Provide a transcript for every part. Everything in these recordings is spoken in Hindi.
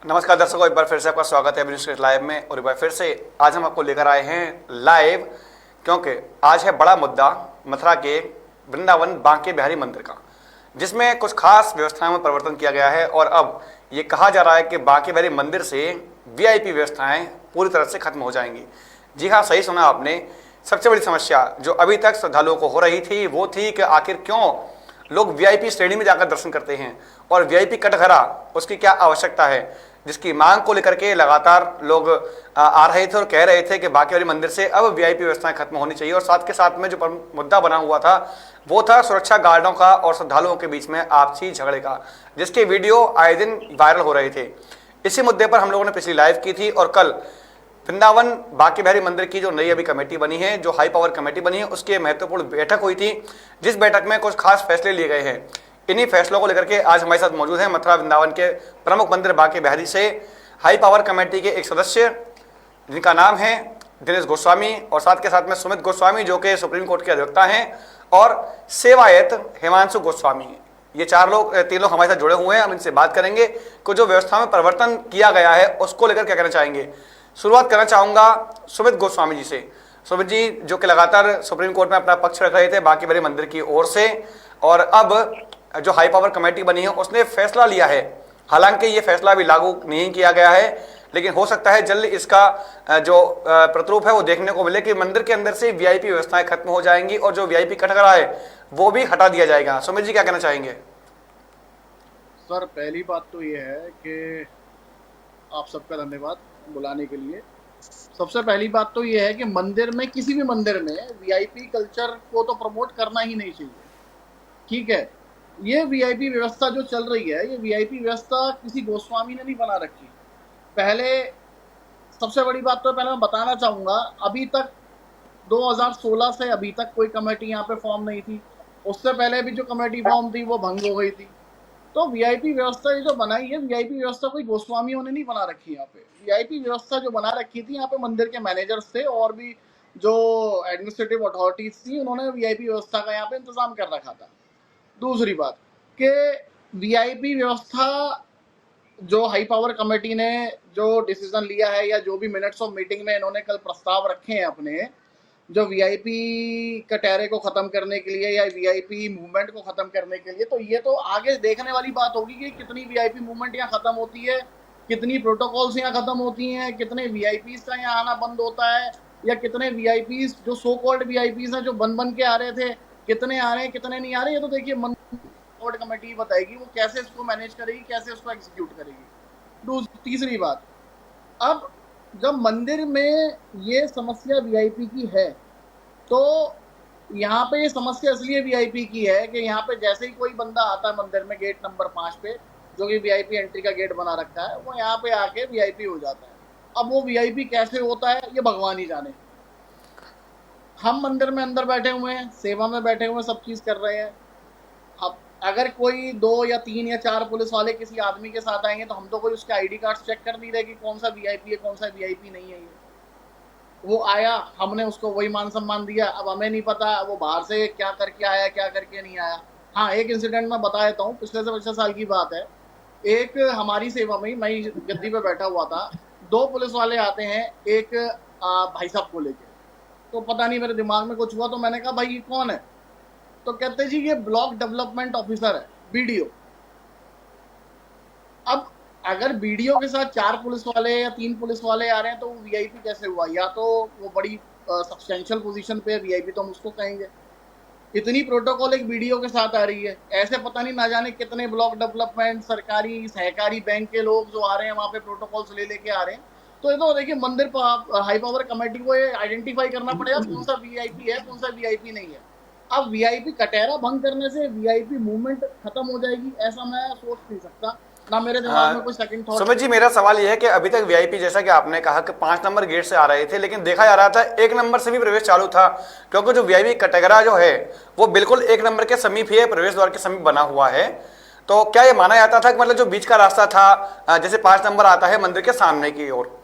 नमस्कार दर्शकों, एक बार फिर से आपका स्वागत है न्यूज़ लाइव में। और एक बार फिर से आज हम आपको लेकर आए हैं लाइव, क्योंकि आज है बड़ा मुद्दा मथुरा के वृंदावन बांके बिहारी मंदिर का, जिसमें कुछ खास व्यवस्थाओं में परिवर्तन किया गया है। और अब ये कहा जा रहा है कि बांके बिहारी मंदिर से वीआईपी व्यवस्थाएं पूरी तरह से खत्म हो जाएंगी। जी हाँ, सही सुना आपने। सबसे बड़ी समस्या जो अभी तक श्रद्धालुओं को हो रही थी वो थी कि आखिर क्यों लोग वीआईपी श्रेणी में जाकर दर्शन करते हैं और वीआईपी कटघरा उसकी क्या आवश्यकता है, जिसकी मांग को लेकर के लगातार लोग आ रहे थे और कह रहे थे कि बांके बिहारी मंदिर से अब वीआईपी व्यवस्थाएं खत्म होनी चाहिए। और साथ के साथ में जो मुद्दा बना हुआ था वो था सुरक्षा गार्डों का और श्रद्धालुओं के बीच में आपसी झगड़े का, जिसके वीडियो आए दिन वायरल हो रहे थे। इसी मुद्दे पर हम लोगों ने पिछली लाइव की थी और कल वृंदावन बांके बिहारी मंदिर की जो नई अभी कमेटी बनी है, जो हाई पावर कमेटी बनी है, उसकी महत्वपूर्ण बैठक हुई थी, जिस बैठक में कुछ खास फैसले लिए गए हैं। इन्हीं फैसलों को लेकर के आज हमारे साथ मौजूद हैं मथुरा वृंदावन के प्रमुख मंदिर बांके बिहारी से हाई पावर कमेटी के एक सदस्य, जिनका नाम है दिनेश गोस्वामी, और साथ के साथ में सुमित गोस्वामी जो कि सुप्रीम कोर्ट के अधिवक्ता हैं, और सेवायत हिमांशु गोस्वामी। ये तीन लोग हमारे साथ जुड़े हुए हैं। हम इनसे बात करेंगे कि जो व्यवस्था में परिवर्तन किया गया है उसको लेकर क्या कहना चाहेंगे। शुरुआत करना चाहूंगा सुमित गोस्वामी जी से। सुमित जी, जो कि लगातार सुप्रीम कोर्ट में अपना पक्ष रख रहे थे बांके बिहारी मंदिर की ओर से, और अब जो हाई पावर कमेटी बनी है उसने फैसला लिया है। हालांकि ये फैसला अभी लागू नहीं किया गया है, लेकिन हो सकता है जल्द इसका जो प्रतिरूप है वो देखने को मिले कि मंदिर के अंदर से वीआईपी व्यवस्थाएं खत्म हो जाएंगी और जो वीआईपी कटघरा है वो भी हटा दिया जाएगा। सुमित जी, क्या कहना चाहेंगे। सर, पहली बात तो ये है कि आप सबका धन्यवाद बुलाने के लिए। सबसे पहली बात तो ये है कि मंदिर में, किसी भी मंदिर में वीआईपी कल्चर को तो प्रमोट करना ही नहीं चाहिए। ठीक है, ये वीआईपी व्यवस्था जो चल रही है, ये वीआईपी व्यवस्था किसी गोस्वामी ने नहीं बना रखी। पहले सबसे बड़ी बात तो पहले मैं बताना चाहूंगा, अभी तक 2016 से अभी तक कोई कमेटी यहाँ पे फॉर्म नहीं थी। उससे पहले भी जो कमेटी फॉर्म थी वो भंग हो गई थी। तो वीआईपी व्यवस्था ये जो बनाई है, वीआईपी व्यवस्था कोई गोस्वामियों ने नहीं बना रखी। यहाँ पे वीआईपी व्यवस्था जो बना रखी थी, यहाँ पे मंदिर के मैनेजर्स थे और भी जो एडमिनिस्ट्रेटिव अथॉरिटीज थी, उन्होंने वीआईपी व्यवस्था का यहाँ पे इंतजाम कर रखा था। दूसरी बात कि वीआईपी व्यवस्था जो हाई पावर कमेटी ने जो डिसीजन लिया है, या जो भी मिनट्स ऑफ मीटिंग में इन्होंने कल प्रस्ताव रखे हैं अपने, जो वीआईपी कटहरे को खत्म करने के लिए या वीआईपी मूवमेंट को खत्म करने के लिए, तो ये तो आगे देखने वाली बात होगी कि कितनी वीआईपी मूवमेंट यहाँ खत्म होती है, कितनी प्रोटोकॉल्स यहाँ खत्म होती हैं, कितने वीआईपीज का यहाँ आना बंद होता है, या कितने वीआईपीज जो सो कॉल्ड वीआईपीज हैं जो बन के आ रहे थे, कितने आ रहे हैं कितने नहीं आ रहे। ये तो देखिए बोर्ड कमेटी बताएगी वो कैसे इसको मैनेज करेगी, कैसे उसको एग्जीक्यूट करेगी। तीसरी बात, अब जब मंदिर में ये समस्या वीआईपी की है, तो यहाँ पे ये समस्या इसलिए वीआईपी की है कि यहाँ पे जैसे ही कोई बंदा आता है मंदिर में गेट नंबर 5 पे, जो कि वीआईपी एंट्री का गेट बना रखा है, वो यहाँ पे आके वीआईपी हो जाता है। अब वो वीआईपी कैसे होता है ये भगवान ही जाने। हम मंदिर में अंदर बैठे हुए हैं, सेवा में बैठे हुए हैं, सब चीज कर रहे हैं। अब अगर कोई 2 या 3 या 4 पुलिस वाले किसी आदमी के साथ आएंगे, तो हम तो कोई उसके आईडी कार्ड चेक कर नहीं रहे कि कौन सा वीआईपी है कौन सा वीआईपी नहीं है। वो आया, हमने उसको वही मान सम्मान दिया। अब हमें नहीं पता वो बाहर से क्या करके आया क्या करके नहीं आया। हाँ, एक इंसिडेंट मैं बता देता हूँ, पिछले से 25 साल की बात है। एक हमारी सेवा में, मैं गद्दी पे बैठा हुआ था, 2 पुलिस वाले आते हैं एक भाई साहब को लेके। तो पता नहीं मेरे दिमाग में कुछ हुआ, तो मैंने कहा भाई ये कौन है? तो कहते जी ये ब्लॉक डेवलपमेंट ऑफिसर है, बीडीओ। अब अगर बीडीओ के साथ 4 पुलिस वाले या 3 पुलिस वाले आ रहे हैं तो वो वीआईपी कैसे हुआ? या तो वो बड़ी सब्सटेंशियल पोजीशन पे है वीआईपी, तो हम उसको कहेंगे। इतनी प्रोटोकॉल एक बीडीओ के साथ आ रही है, ऐसे पता नहीं ना जाने कितने ब्लॉक डेवलपमेंट, सरकारी सहकारी बैंक के लोग जो आ रहे हैं वहां पे प्रोटोकॉल्स ले लेके आ रहे हैं। तो ये तो देखिए मंदिर हाई पावर कमेटी को ये आइडेंटिफाई करना पड़ेगा कौन सा वीआईपी है कौन सा वीआईपी नहीं है। अब वीआईपी कटहरा भंग करने से वीआईपी मूवमेंट खत्म हो जाएगी ऐसा मैं सोच नहीं सकता, ना मेरे दिमाग में कोई सेकंड थॉट। सुमित जी, मेरा सवाल यह है कि अभी तक वीआईपी, जैसा कि आपने कहा कि 5 नंबर गेट से आ रहे थे, लेकिन देखा जा रहा था 1 नंबर से भी प्रवेश चालू था, क्योंकि जो वीआईपी कटघरा जो है वो बिल्कुल 1 नंबर के समीप ही है, प्रवेश द्वार के समीप बना हुआ है। तो क्या ये माना जाता था कि मतलब जो बीच का रास्ता था, जैसे 5 नंबर आता है मंदिर के सामने की ओर,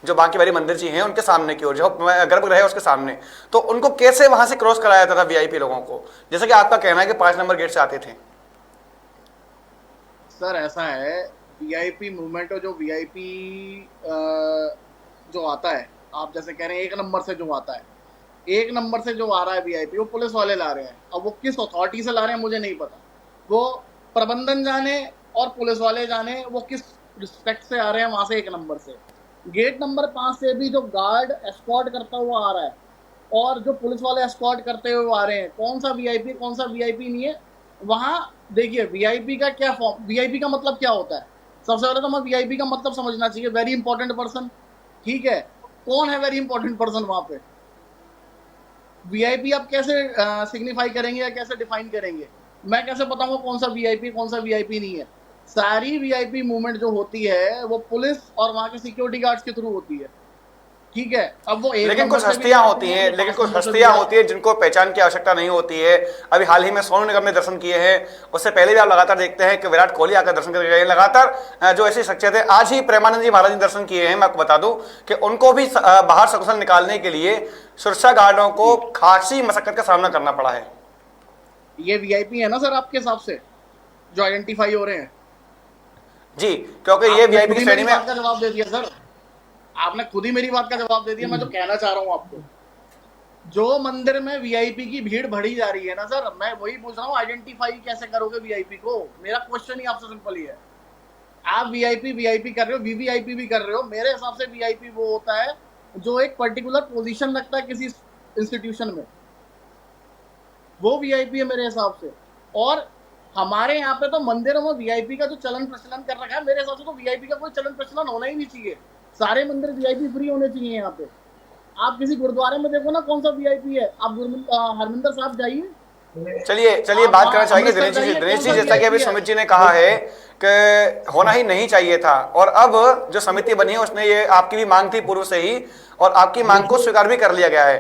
जो बांके बिहारी मंदिर जी हैं उनके सामने की ओर, जो गर्भगृह है उसके सामने, तो उनको कैसे वहां से क्रॉस कराया जाता था वीआईपी लोगों को, जैसे कि आपका कहना है कि 5 नंबर गेट से आते थे? सर ऐसा है, वीआईपी मूवमेंट और जो वीआईपी जो आता है, आप जैसे कह रहे हैं एक नंबर से जो आता है, एक नंबर से जो आ रहा है वीआईपी, वो पुलिस वाले ला रहे हैं। अब वो किस अथॉरिटी से ला रहे हैं मुझे नहीं पता, वो प्रबंधन जाने और पुलिस वाले जाने वो किस रिस्पेक्ट से आ रहे हैं वहां से। एक नंबर से, गेट नंबर 5 से भी जो गार्ड एस्कॉर्ट करता हुआ आ रहा है और जो पुलिस वाले एस्कॉर्ट करते हुए आ रहे हैं, कौन सा वीआईपी कौन सा वीआईपी नहीं है वहां। देखिए वीआईपी का क्या फॉर्म, वीआईपी का मतलब क्या होता है। सबसे पहले तो हमें वीआईपी का मतलब समझना चाहिए, वेरी इंपॉर्टेंट पर्सन। ठीक है, कौन है वेरी इंपॉर्टेंट पर्सन वहां पे? वीआईपी आप कैसे सिग्निफाई करेंगे या कैसे डिफाइन करेंगे? मैं कैसे बताऊंगा कौन सा वीआईपी कौन सा वीआईपी नहीं है? सारी वीआईपी मूवमेंट जो होती है वो पुलिस और वहां के सिक्योरिटी गार्ड्स के थ्रू होती है। ठीक है, अब वो एक लेकिन नंबर कुछ से भी हस्तियां आते होती हैं, हैं, वो लेकिन 5 कुछ नंबर से भी हस्तियां होती आते है हैं। जिनको पहचान की आवश्यकता नहीं होती है। अभी हाल ही में सोनू निगम ने दर्शन किए हैं, उससे पहले भी आप लगातार देखते हैं कि विराट कोहली आकर दर्शन करके गए हैं। लगातार जो ऐसी शख्सियत है, आज ही प्रेमानंद जी महाराज ने दर्शन किए हैं। मैं आपको बता दूं कि उनको भी बाहर सकुशल निकालने के लिए सुरक्षा गार्डों को जी, खासी मशक्कत का सामना करना पड़ा है। ये वीआईपी है ना सर आपके हिसाब से जो आइडेंटिफाई हो रहे हैं? जी, क्योंकि ये आपने वीआईपी खुद की ही श्रेणी मेरी में। बात का जवाब दे दिया सर, आपने खुद ही मेरी बात का जवाब दे दिया। मैं जो कहना चाह रहा हूँ आपको, जो मंदिर में वीआईपी की भीड़ बढ़ी जा रही है ना सर, मैं वही पूछ रहा हूँ, आइडेंटिफाई कैसे करोगे वीआईपी को? मेरा क्वेश्चन ही आपसे सिंपल ही है। आप वीआईपी वीआईपी कर रहे हो, वीवीआईपी भी कर रहे हो। मेरे हिसाब से वीआईपी वो होता है जो एक पर्टिकुलर पोजीशन रखता है किसी इंस्टीट्यूशन में, वो वीआईपी है मेरे हिसाब से। और हमारे यहाँ पे तो मंदिरों में वीआईपी का जो चलन प्रचलन कर रखा है, मेरे हिसाब से तो वीआईपी का कोई चलन प्रचलन होना ही नहीं चाहिए। सारे मंदिर वीआईपी फ्री होने चाहिए यहाँ पे। आप किसी गुरुद्वारे में देखो ना कौन सा वीआईपी है, आप हरमिंदर साहब जाइए, चलिए चलिए, आप बात करना वहाँ चाहेंगे अमृतसर दिनेश जी से। जाइए, दिनेश कौन जी, सा जैसा कि अभी वीआईपी है? सुमित जी ने कहा है कि होना ही नहीं चाहिए था, और अब जो समिति बनी है उसने ये आपकी भी मांग थी पूर्व से ही, और आपकी मांग को देखिए स्वीकार भी कर लिया गया है।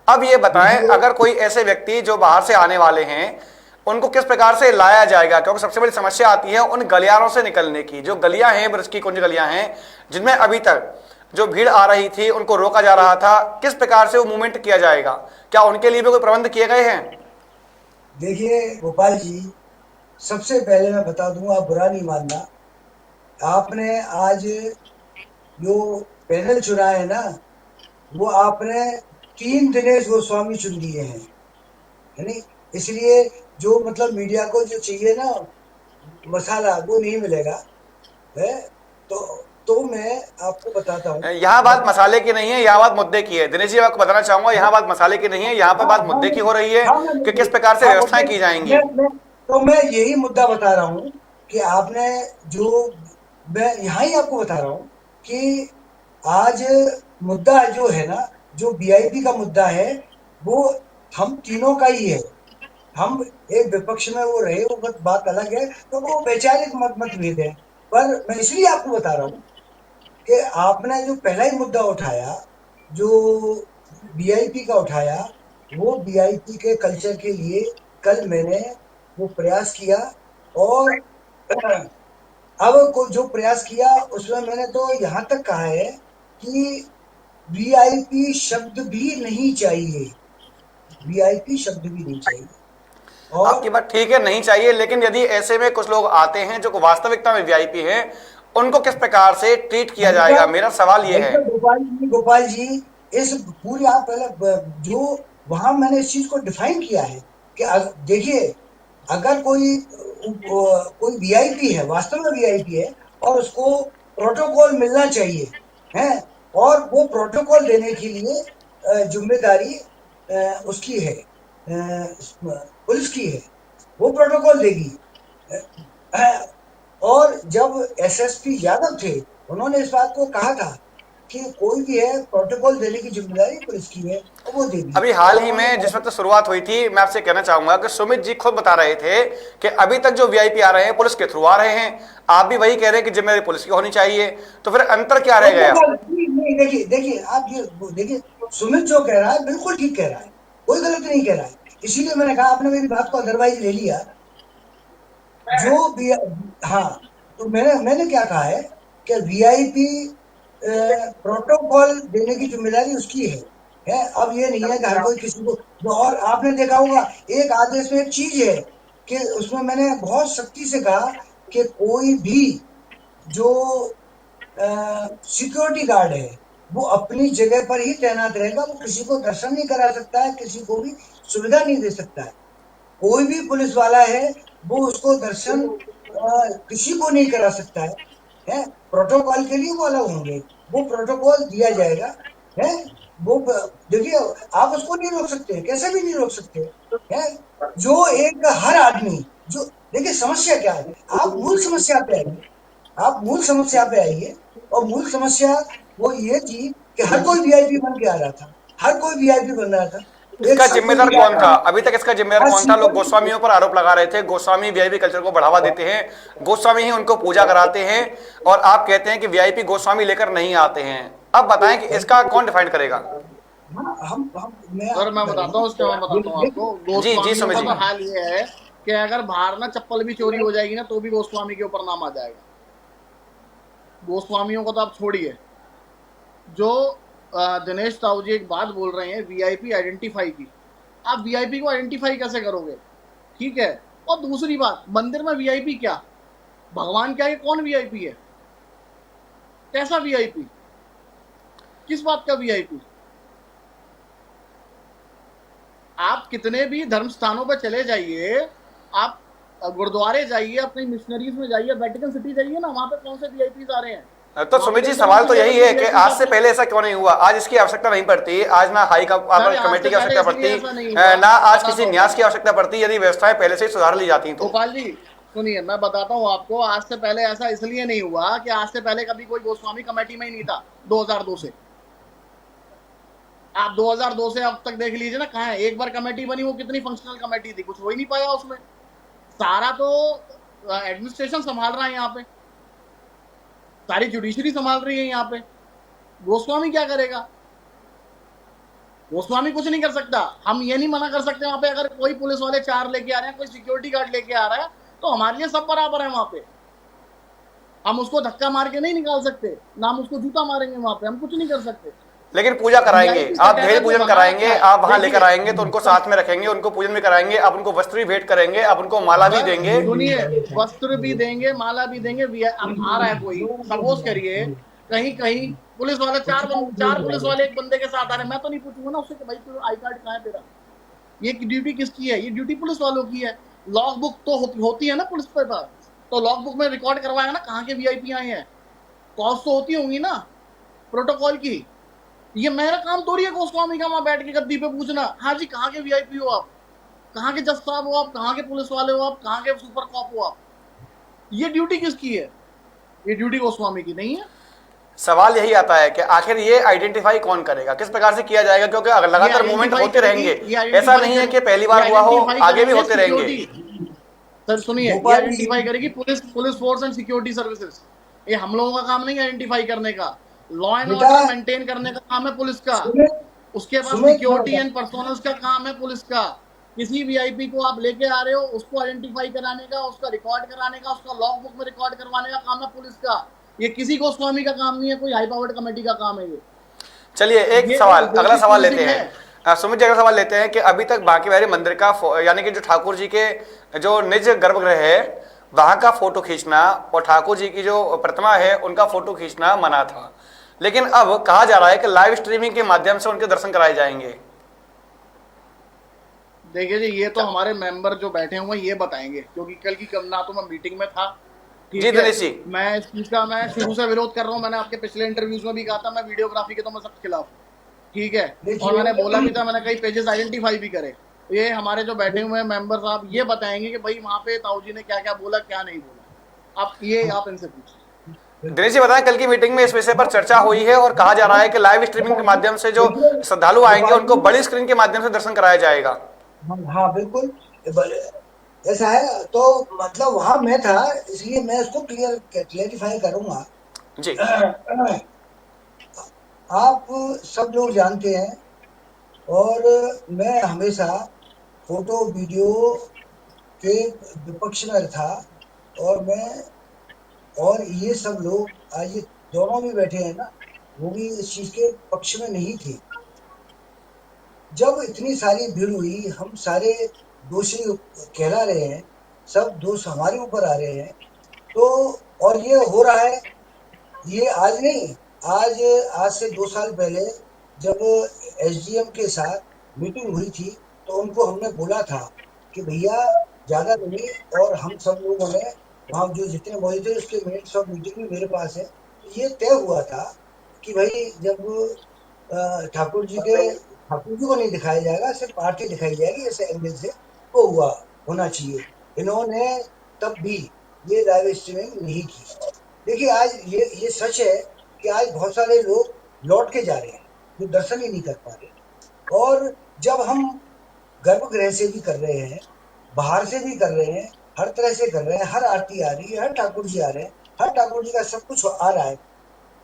अब ये बताएं, देखिए अगर कोई ऐसे व्यक्ति जो बाहर से आने वाले हैं उनको किस प्रकार से लाया जाएगा, क्योंकि सबसे बड़ी समस्या आती है उन गलियारों से निकलने की। जो गलियां हैं, ब्रज की कुंज गलियां हैं, जिनमें अभी तक जो भीड़ आ रही थी उनको रोका जा रहा था, किस प्रकार से वो मूवमेंट किया जाएगा? क्या उनके लिए भी कोई प्रबंध किए गए हैं? देखिए गोपाल जी, सबसे पहले मैं बता दूं, आप बुरा नहीं मानना, आपने आज जो पैनल चुना है ना, वो आपने 3 दिनेश गोस्वामी चुन दिए हैं, है नहीं? इसलिए जो मतलब मीडिया को जो चाहिए ना मसाला, वो नहीं मिलेगा है। तो तो मैं आपको बताता हूँ। यहाँ बात मसाले की नहीं है, यहाँ बात मुद्दे की है। दिनेश जी, आपको बताना चाहूंगा, यहाँ बात मसाले की नहीं है, यहाँ पर हाँ बात हाँ मुद्दे की हो रही है हाँ कि किस प्रकार से हाँ व्यवस्थाएं मुद्दे की जाएंगी। मैं यही मुद्दा बता रहा हूँ कि आपने जो, मैं यहाँ ही आपको बता रहा हूँ कि आज मुद्दा जो है ना, जो वीआईपी का मुद्दा है, वो हम तीनों का ही है। हम एक विपक्ष में वो रहे, वो बात अलग है, तो वो वैचारिक मतभेद है। पर मैं इसलिए आपको बता रहा हूँ कि आपने जो पहला ही मुद्दा उठाया, जो वीआईपी का उठाया, वो वीआईपी के कल्चर के लिए कल मैंने वो प्रयास किया, और अब को जो प्रयास किया उसमें मैंने तो यहाँ तक कहा है कि वीआईपी शब्द भी नहीं चाहिए, वीआईपी शब्द भी नहीं चाहिए। और आपकी बात ठीक है, नहीं चाहिए, लेकिन यदि ऐसे में कुछ लोग आते हैं जो वास्तविकता में वीआईपी हैं, उनको किस प्रकार से ट्रीट किया जाएगा, मेरा सवाल ये है। गोपाल जी, इस पूरी आप पहले जो वहां मैंने इस चीज को डिफाइन किया है कि देखिए, अगर कोई वीआईपी है, वास्तव में वीआईपी है, और उसको प्रोटोकॉल मिलना चाहिए है, और वो प्रोटोकॉल देने के लिए जिम्मेदारी उसकी है, पुलिस की है, वो प्रोटोकॉल देगी। और जब एसएसपी यादव थे, उन्होंने इस बात को कहा था कि कोई भी है, प्रोटोकॉल देने की जिम्मेदारी पुलिस की है, और वो देगी। अभी हाल और ही उन्होंने में जिस कहा, वक्त शुरुआत हुई थी, मैं आपसे कहना चाहूंगा कि सुमित जी खुद बता रहे थे कि अभी तक जो वीआईपी आ रहे हैं पुलिस के थ्रू आ रहे हैं। आप भी वही कह रहे हैं कि जिम्मेदारी पुलिस की होनी चाहिए, तो फिर अंतर क्या रह गया? नहीं, देखिए देखिए, आप ये देखिए, सुमित जो कह रहा है बिल्कुल ठीक कह रहा है, कोई गलत नहीं कह रहा है। इसीलिए मैंने कहा, आपने मेरी बात को अदरवाइज ले लिया। जो भी, हाँ, तो मैंने क्या कहा है कि वीआईपी प्रोटोकॉल देने की जिम्मेदारी उसकी है। अब ये नहीं है कि हर कोई किसी को, और आपने देखा होगा एक आदेश में एक चीज है कि उसमें मैंने बहुत सख्ती से कहा कि कोई भी जो सिक्योरिटी गार्ड है वो अपनी जगह पर ही तैनात रहेगा, वो किसी को दर्शन नहीं करा सकता है, किसी को भी सुविधा नहीं दे सकता है। कोई भी पुलिस वाला है वो उसको दर्शन किसी को नहीं करा सकता है। प्रोटोकॉल के लिए वो अलग होंगे, वो प्रोटोकॉल दिया जाएगा है। वो देखिए आप उसको नहीं रोक सकते, कैसे भी नहीं रोक सकते है। जो एक हर आदमी जो देखिए समस्या क्या है, आप मूल समस्या पे आइए, आप मूल समस्या पे आइए। और मूल समस्या वो ये थी कि हर कोई वीआईपी बन के आ रहा था, हर कोई वीआईपी बन रहा था। एक इसका जिम्मेदार सिक्योरिटी कौन गार्ड था? था, अभी तक इसका जिम्मेदार आज कौन था? लोग सिक्योरिटी गोस्वामियों पर आरोप लगा रहे थे, गोस्वामी वीआईपी कल्चर को बढ़ावा देते हैं, गोस्वामी ही उनको पूजा कराते हैं, और आप कहते हैं कि वीआईपी गोस्वामी लेकर नहीं आते हैं। अब बताएं कि इसका कौन डिफाइन करेगा? हम मैं सर आपको मैं बता रहा बताता हूँ हूँ उसके, मैं बताता हूँ आपको। जी जी गोस्वामियों सुमित का जी। तो हाल ये है कि अगर बाहर ना चप्पल भी चोरी हो जाएगी ना तो भी गोस्वामी के ऊपर नाम आ जाएगा। गोस्वामियों को तो आप छोड़िए। जो दिनेश साहू जी एक बात बोल रहे हैं वीआईपी आइडेंटिफाई की, आप वीआईपी को आइडेंटिफाई कैसे करोगे? ठीक है। और दूसरी बात, मंदिर में वीआईपी क्या, भगवान क्या है, कौन वीआईपी है, कैसा वीआईपी, किस बात का वीआईपी? आप कितने भी धर्म स्थानों पर चले जाइए, आप गुरुद्वारे जाइए, अपनी मिशनरीज में जाइए, वेटिकन सिटी जाइए ना, वहां पे कौन से वीआईपी आ रहे हैं? तो वहां पे सुमित जी, तो सवाल तो इंटरनेशनल यही लेवल के है कि वीआईपी आज से आते हैं। पहले ऐसा क्यों नहीं हुआ? आज इसकी आवश्यकता नहीं पड़ती, आज ना हाई सर आज कमेटी से की पहले आवश्यकता इसलिए पड़ती, ऐसा नहीं हुआ, ना आज बताता किसी हूँ न्यास मैं। की आवश्यकता पड़ती, यदि व्यवस्थाएं पहले से ही सुधार ली जाती तो। गोपाल जी सुनिए, मैं बताता हूँ आपको, आज से पहले ऐसा इसलिए नहीं हुआ कि आज से पहले कभी कोई गोस्वामी कमेटी में ही नहीं था। 2002 से, आप 2002 से अब तक देख लीजिए ना, कहाँ है? एक बार कमेटी बनी, वो कितनी फंक्शनल कमेटी थी, कुछ हो ही नहीं पाया उसमें। सारा तो एडमिनिस्ट्रेशन संभाल रहा है यहाँ पे, सारी जुडिशरी संभाल रही है यहाँ पे। गोस्वामी क्या करेगा? गोस्वामी कुछ नहीं कर सकता। हम ये नहीं मना कर सकते, वहां पे अगर कोई पुलिस वाले 4 लेके आ रहे हैं, कोई सिक्योरिटी गार्ड लेके आ रहा है, तो हमारे लिए सब बराबर है वहां पे। हम उसको धक्का मार के नहीं निकाल सकते, ना हम उसको जूता मारेंगे वहां पे, हम कुछ नहीं कर सकते। लेकिन पूजा कराएंगे, वीआईपी आप भेद स्टेटस जो पूजन बना कराएंगे, रखा है, आप वहां लेकर देखिए आएंगे तो उनको साथ में रखेंगे, उनको पूजन भी कराएंगे, आप उनको वस्त्र भी भेंट करेंगे, आप उनको माला भी सर देंगे। सुनिए, वस्त्र भी देंगे, माला भी देंगे। अब आ रहा है कोई, सपोज करिए कहीं कहीं पुलिस वाला, 4 पुलिस वाले एक बंदे के साथ आ रहे हैं, मैं तो नहीं पूछूंगा ना उससे कि भाई तू आई कार्ड कहाँ है तेरा? ये ड्यूटी किसकी है? ये ड्यूटी पुलिस वालों की है। लॉग बुक तो होती है ना पुलिस के पास, तो लॉग बुक में रिकॉर्ड करवाएगा ना कहाँ के वीआईपी आए हैं, कॉज तो होती होंगी ना प्रोटोकॉल की। ये मेरा काम थोड़ी है गोस्वामी का वहां बैठ के गद्दी पे पूछना, हाँ जी कहाँ के वीआईपी हो आप, कहाँ के जज साहब हो आप, कहाँ के पुलिस वाले हो आप, कहाँ के सुपर कॉप हो आप? ये ड्यूटी किसकी है? ये ड्यूटी गोस्वामी की नहीं है। सवाल यही आता है कि आखिर ये आइडेंटिफाई कौन करेगा, किस प्रकार से किया जाएगा? क्योंकि अगर लगातार मूवमेंट होते रहेंगे, ऐसा नहीं है कि पहली बार हुआ हो, आगे भी होते रहेंगे। सर सुनिए, ये गोपाल जी आइडेंटिफाई करेगी police force and security services. ये हम लोगों का काम नहीं है आइडेंटिफाई करने का, लॉ एंड बेटा ऑर्डर मेंटेन करने का काम है पुलिस का। सुमित उसके बाद सुमित सिक्योरिटी एंड पर्सोनल्स का काम है पुलिस का। किसी वीआईपी को आप लेके आ रहे हो, उसको आइडेंटिफाई कराने का, उसका रिकॉर्ड कराने का, उसका लॉग बुक में रिकॉर्ड करवाने का काम है पुलिस का। ये किसी गोस्वामी का काम नहीं है, कोई हाई पावर्ड कमेटी का काम है ये। चलिए एक ये सवाल, एक अगला बेसिक सवाल लेते पुलिसिंग हैं। है। सुमित जी, अगला सवाल लेते हैं कि अभी तक बांके बिहारी मंदिर का यानी कि जो ठाकुर जी के जो निज गर्भगृह है वहां का फोटो खींचना और ठाकुर जी की जो प्रतिमा है उनका फोटो खींचना मना था, लेकिन अब कहा जा रहा है कि लाइव स्ट्रीमिंग के माध्यम से उनके दर्शन कराए जाएंगे। देखिए जी, ये तो हमारे मेंबर जो बैठे हुए हैं ये बताएंगे, क्योंकि कल की कल ना तो मैं मीटिंग में था, ठीक जी है। दिनेश जी। मैं इस चीज का मैं शुरू से विरोध कर रहा हूँ। मैंने आपके पिछले इंटरव्यूज में भी कहा था, मैं वीडियोग्राफी के तो मैं सख्त खिलाफ हूँ, ठीक है। और मैंने बोला भी था, मैंने कई पेजेस आइडेंटिफाई भी करे। ये हमारे जो बैठे हुए हैं मेंबर साहब ये बताएंगे कि भाई वहां पे ताऊ जी ने क्या क्या बोला, क्या नहीं बोला। आप इनसे पूछिए। दिनेश जी बताएं, कल की मीटिंग में इस विषय पर चर्चा हुई है और कहा जा रहा है कि लाइव स्ट्रीमिंग के माध्यम से जो श्रद्धालु आएंगे उनको बड़ी स्क्रीन के माध्यम से दर्शन कराया जाएगा। हाँ बिल्कुल ऐसा है। तो मतलब वहां मैं था इसलिए मैं उसको क्लियरिफाई करूंगा। जी आप सब लोग जानते हैं और मैं हमेशा फोटो वीडियो के विपक्ष में था, और मैं और ये सब लोग आज ये दोनों भी बैठे हैं ना, वो भी इस चीज के पक्ष में नहीं थे। जब इतनी सारी भीड़ हुई, हम सारे दोषी कहला रहे हैं, सब दोष हमारे ऊपर आ रहे हैं, तो और ये हो रहा है, ये आज नहीं, आज आज से 2 साल पहले जब एसडीएम के साथ मीटिंग हुई थी, तो उनको हमने बोला था कि भैया ज़्यादा नहीं, और हम सब लोगों ने वहाँ जो जितने मौजूद थे उसके मिनट्स ऑफ मीटिंग भी मेरे पास है। तो ये तय हुआ था कि भाई जब ठाकुर जी को नहीं दिखाया जाएगा, सिर्फ पार्टी दिखाई जाएगी ऐसे एंगल से, वो होना चाहिए। इन्होंने तब भी ये लाइव स्ट्रीमिंग नहीं की। देखिए आज ये सच है कि आज बहुत सारे लोग लौट के जा रहे हैं जो दर्शन ही नहीं कर पा रहे, और जब हम गर्भगृह से भी कर रहे हैं, बाहर से भी कर रहे हैं, हर तरह से कर रहे हैं, हर आरती आ रही है, हर ठाकुर जी आ रहे हैं, हर ठाकुर जी का सब कुछ आ रहा है।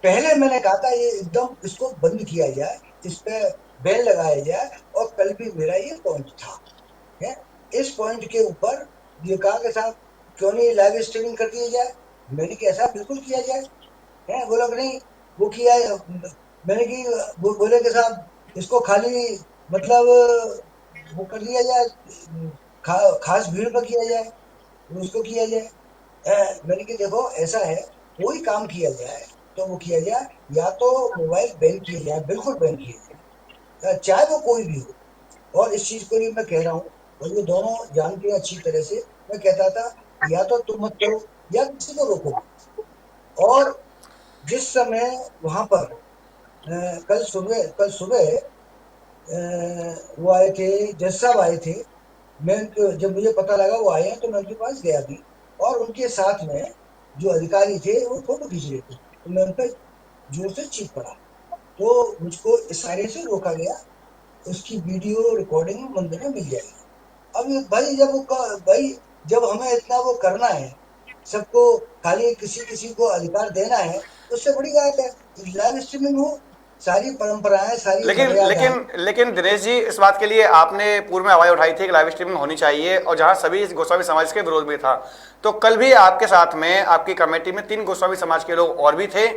पहले मैंने कहा था ये एकदम इसको बंद किया जाए, इस पे बैन लगाया जाए, और कल भी मेरा ये पॉइंट था है। इस पॉइंट के ऊपर ये कहा कि साहब क्यों नहीं लाइव स्ट्रीमिंग कर दिया जाए। मैंने कहा ऐसा बिल्कुल किया जाए है। बोला कि नहीं वो किया है। मैंने कि बोले कि साहब इसको खाली मतलब वो कर दिया जाए, खास भीड़ पर किया जाए, उसको किया जाए। मैंने कि देखो ऐसा है, कोई काम किया जाए तो वो किया जाए, या तो मोबाइल बैन किया जाए, बिल्कुल बैन किया जाए, चाहे वो कोई भी हो। और इस चीज को लिए मैं कह रहा हूँ, और ये दोनों जानते हैं अच्छी तरह से। मैं कहता था या तो तुम मत करो या किसी को रोको। और जिस समय वहां पर कल सुबह वो आए थे, जज साहब आए थे। जब मुझे पता लगा वो आए हैं तो मैं उनके पास गया भी, और उनके साथ में जो अधिकारी थे वो फोटो खींच रहे थे, तो मैं उन पर जोर से चीख पड़ा, तो मुझको इशारे से रोका गया। उसकी वीडियो रिकॉर्डिंग मंदिर में मिल जाएगी। अब भाई भाई जब हमें इतना वो करना है, सबको खाली किसी किसी को अधिकार देना है, तो उससे बड़ी बात है लाइव स्ट्रीमिंग हो, सारी परंपराएं, सारी लेकिन मर्यादाएं। लेकिन लेकिन दिनेश जी, इस बात के लिए आपने पूर्व में आवाज उठाई थी कि लाइव स्ट्रीमिंग होनी चाहिए, और जहां सभी इस गोस्वामी समाज के विरोध में था, तो कल भी आपके साथ में आपकी कमेटी में 3 गोस्वामी समाज के लोग और भी थे।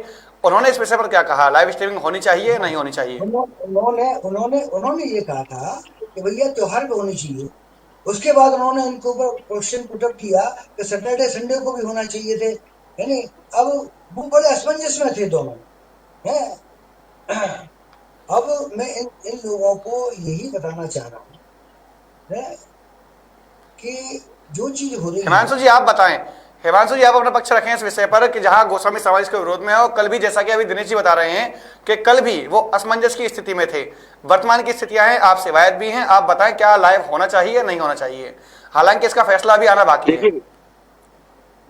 उन्होंने इस विषय पर क्या कहा, लाइव स्ट्रीमिंग होनी चाहिए नहीं होनी चाहिए? उन्होंने ये कहा था कि भैया त्योहार पे होनी चाहिए। उसके बाद उन्होंने इनके ऊपर क्वेश्चन पुटअप किया कि सैटरडे संडे को भी होना चाहिए थे, है नहीं। अब वो बड़े असमंजस में थे दोनों है। अब मैं इन लोगों को यही बताना चाह रहा हूँ है कि जो चीज हो रही है। हिमांशु जी आप बताएं, हिमांशु जी आप अपना पक्ष रखें इस विषय पर कि जहां गोस्वामी समाज के विरोध में है, और कल भी जैसा कि अभी दिनेश जी बता रहे हैं कि कल भी वो असमंजस की स्थिति में थे। वर्तमान की स्थितियां हैं, आप सेवायत भी हैं, आप बताएं क्या लाइव होना चाहिए या नहीं होना चाहिए, हालांकि इसका फैसला अभी आना बाकी है। देखिए